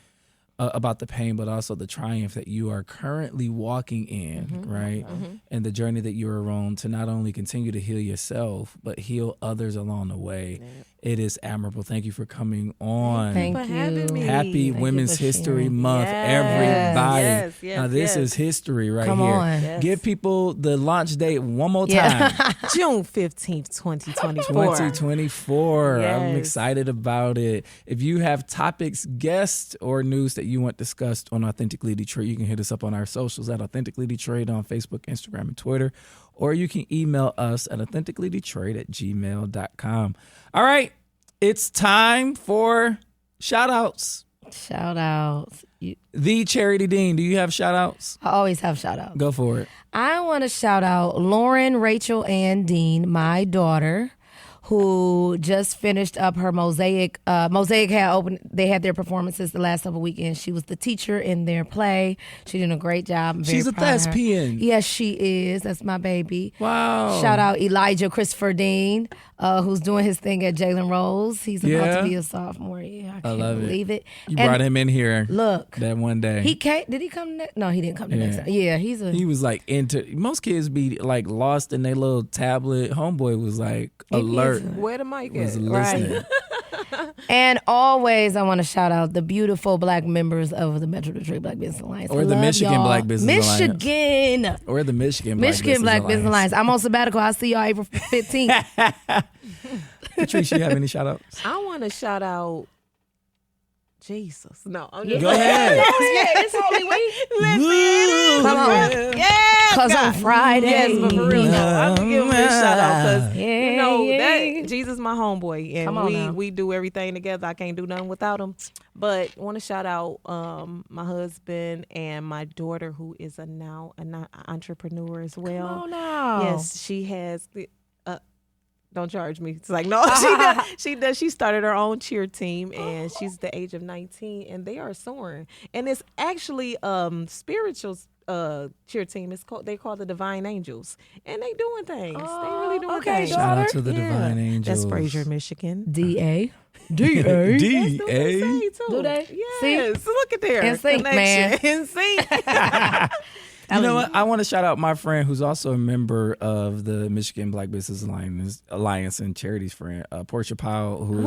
about the pain, but also the triumph that you are currently walking in, right? And the journey that you are on to not only continue to heal yourself, but heal others along the way. It is admirable. Thank you for coming on. Thank for you. having me. Happy Thank you Women's for History sharing. Month, everybody. Now, this is history right Come here. on. Yes. Give people the launch date one more time. Yeah. June 15th, 2024. 2024. I'm Yes. excited about it. If you have topics, guests, or news that you want discussed on Authentically Detroit, you can hit us up on our socials at Authentically Detroit on Facebook, Instagram, and Twitter. Or you can email us at authenticallydetroit@gmail.com. All right. It's time for shout-outs. Shout outs. The Charity Dean, do you have shout-outs? I always have shout outs. Go for it. I want to shout out Lauren Rachel Ann Dean, my daughter, who just finished up her Mosaic. Mosaic had opened. They had their performances the last couple weekends. She was the teacher in their play. She did a great job. I'm very She's a proud of her. thespian. Yes, she is. That's my baby. Wow. Shout out Elijah Christopher Dean, who's doing his thing at Jalen Rose. He's about Yeah? to be a sophomore. Yeah, I can't love it. believe it. You And brought him in here Look, that one day. he came. Did he come? No, he didn't come the next time. Yeah, he's a. He was like into, most kids be like lost in their little tablet. Homeboy was like alert. Where the mic Was at? listening. And always, I want to shout out the beautiful Black members of the Metro Detroit Black Business Alliance. Or I the love Michigan y'all. Black Business Alliance. Michigan. Or the Michigan Black Business Alliance. I'm on sabbatical. I'll see y'all April 15th. Patrice, you have any shout outs? I want to shout out Jesus. No, I'm just Go ahead. It's Holy Week. Come on. Yeah, Because on Friday. Yes, but for real, no, I'm gonna give him a shout out because Yeah, that Jesus my homeboy, Come on now. and we do everything together. I can't do nothing without him. But want to shout out my husband and my daughter, who is now an entrepreneur as well. Oh, no. Yes, she has. Don't charge me. It's like, no, she does. She started her own cheer team, and she's the age of 19, and they are soaring. And it's actually spiritual cheer team. They call the Divine Angels, and they doing things. They really doing things. Shout out to the Divine Angels. That's Fraser, Michigan. D.A. D.A. Say, too. Do they? Yes. Look at there. In sync, man. In sync. You know what? I want to shout out my friend who's also a member of the Michigan Black Business Alliance and Charities friend, Portia Powell, who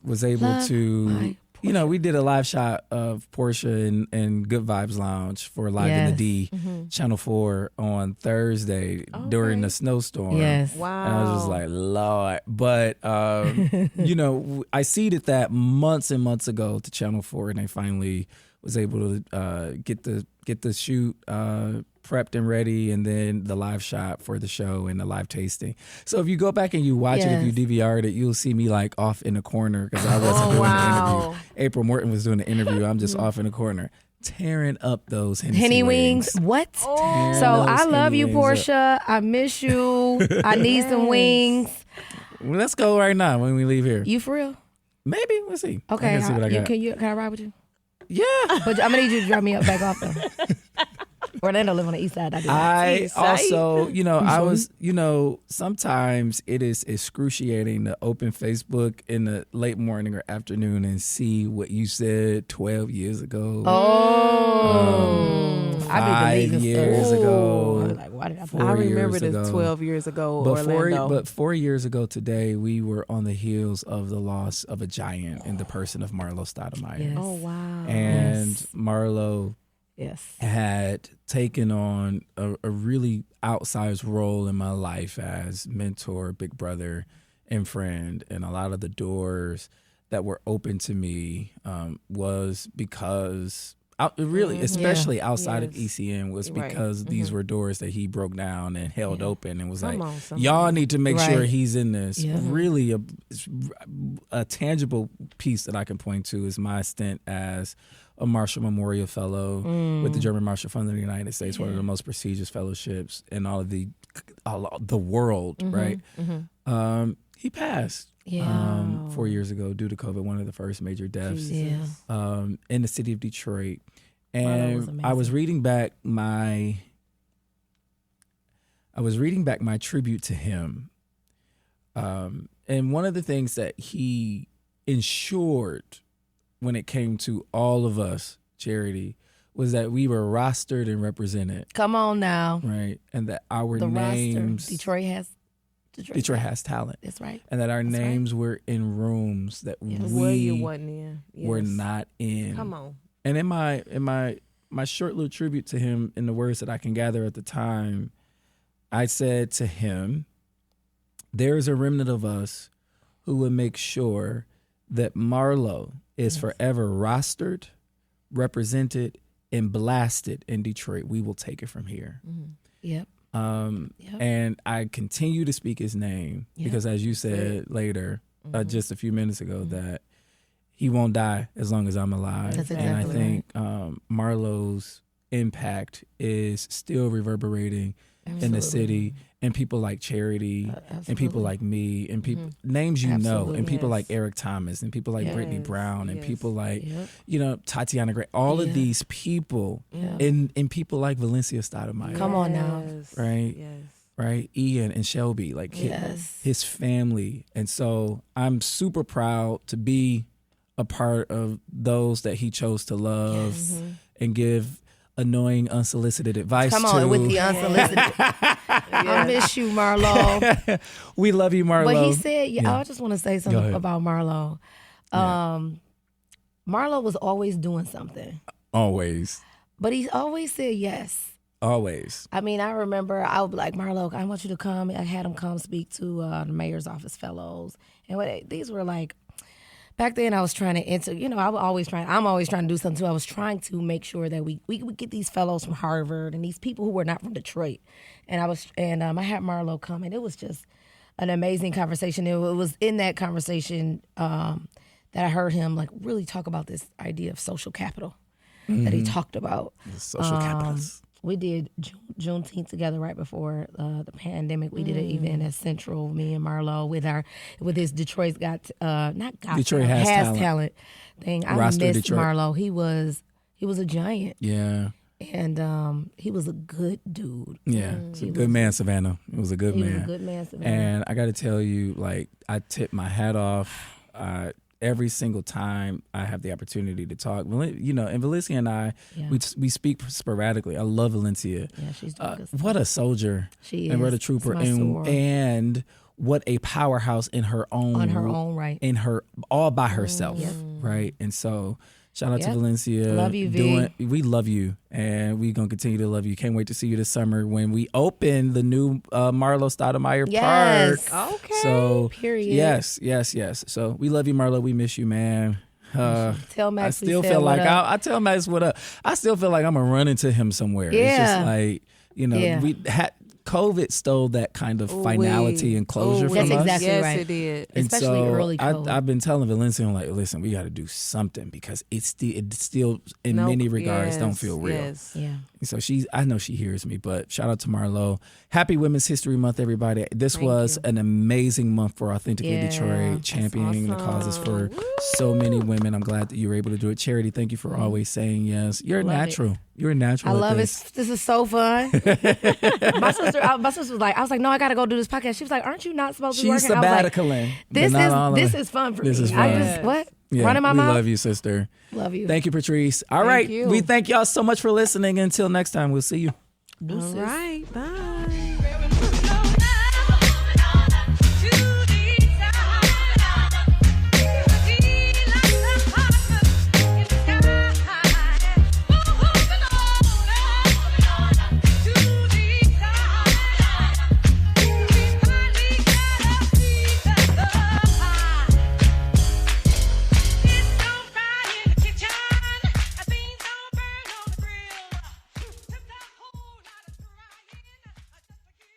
was able to, we did a live shot of Portia and Good Vibes Lounge for Live in the D, Channel 4 on Thursday during the snowstorm. Yes. Wow. And I was just like, Lord. But, I seeded that months and months ago to Channel 4, and they finally was able to get the shoot prepped and ready, and then the live shot for the show and the live tasting. So if you go back and you watch it, if you DVR'd it, you'll see me like off in the corner because I wasn't doing the interview. April Morton was doing the interview. I'm just off in the corner tearing up those Henny wings. What? Tearing So those I love Henny you, wings up. Portia. I miss you. I need some wings. Well, let's go right now when we leave here. You for real? Maybe. We'll see. Okay. I can see what I got. Can I ride with you? Yeah. But I'm gonna need you to drop me up back off though. Orlando live on the east side. I also, I was, sometimes it is excruciating to open Facebook in the late morning or afternoon and see what you said 12 years ago. Oh, 5 years ago. Like, why did I? 4 I years remember this ago. 12 years ago, But Orlando. 4 years ago today, we were on the heels of the loss of a giant in the person of Marlo Stoudemire. Yes. Oh, wow. And Marlo Yes. had taken on a really outsized role in my life as mentor, big brother, and friend. And a lot of the doors that were open to me was because, especially outside of ECN, was because these were doors that he broke down and held open and was y'all need to make sure he's in this. Yeah. Really a tangible piece that I can point to is my stint as a Marshall Memorial Fellow with the German Marshall Fund of the United States, one of the most prestigious fellowships in all of the world, right? He passed 4 years ago due to COVID, one of the first major deaths in the city of Detroit. And I was reading back my tribute to him. And one of the things that he ensured when it came to all of us, Charity, was that we were rostered and represented. Come on now. Right. And that our The names. roster. Detroit has talent. That's right. And that our names were in rooms that Where you we wasn't in. Yes. were not in. Come on. And in my short little tribute to him, in the words that I can gather at the time, I said to him, there is a remnant of us who will make sure that Marlo is forever rostered, represented, and blasted in Detroit. We will take it from here. Yep. And I continue to speak his name because, as you said later, just a few minutes ago, that he won't die as long as I'm alive. That's and I exactly think Marlo's impact is still reverberating in the city, and people like Charity, and people like me, and people names you know, and people like Eric Thomas, and people like Brittany Brown, and people like Tatiana Gray, all of these people, and people like Valencia Stoudemire. Come on now. Right? Yes. Right? Ian and Shelby, like his family. And so I'm super proud to be a part of those that he chose to love and give annoying, unsolicited advice Come to. on with the unsolicited. I miss you, Marlo. We love you, Marlo. But he said, I just want to say something about Marlo. Marlo was always doing something. Always. But he always said yes. Always. I mean, I remember I would be like, Marlo, I want you to come. I had him come speak to the mayor's office fellows. And these were like, back then I was trying to enter, I'm always trying to do something too. I was trying to make sure that we would get these fellows from Harvard and these people who were not from Detroit. And I had Marlo come, and it was just an amazing conversation. It was in that conversation that I heard him like really talk about this idea of social capital that he talked about. Social capitalist. We did Juneteenth together right before the pandemic. We did an event at Central, me and Marlo, with his Detroit's Detroit has talent thing. I Roster missed Detroit. Marlo. He was a giant. Yeah. And he was a good dude. Yeah. Good man, Savannah. It was a good man. He was a good man, Savannah. And I got to tell you, like, I tip my hat off every single time I have the opportunity to talk. And Valencia and I, we speak sporadically. I love Valencia. Yeah, she's doing good. What a soldier. She and is. what a trooper. It's my soror. And what a powerhouse in her own. On her own right. In her, all by herself. Right? And so, shout out to Valencia. Love you, V. We love you, and we're going to continue to love you. Can't wait to see you this summer when we open the new Marlo Stoudemire Park. Okay. So, period. Yes. So, we love you, Marlo. We miss you, man. Tell Max I still feel like I tell Max what up. I still feel like I'm going to run into him somewhere. Yeah. It's just like, we had COVID stole that kind of finality and closure from That's us. exactly Yes, right. it did. And Especially so early COVID. I've been telling Valencia, I'm like, listen, we got to do something because it still in many regards don't feel real. Yes. Yeah. So I know she hears me, but shout out to Marlo. Happy Women's History Month, everybody. This was an amazing month for Authentically Detroit, championing the causes for so many women. I'm glad that you were able to do it. Charity, thank you for always saying yes. You're natural. You're a natural. I love this. it. This is so fun. my sister was like, I was like, no, I got to go do this podcast. She was like, aren't you not supposed to be She's working? I was like, sabbaticaling. this is fun for me. This is fun. I just, what? Yeah, Running my we mouth? love you, sister. Love you. Thank you, Patrice. All right. you. We thank y'all so much for listening. Until next time, we'll see you. All right. Bye.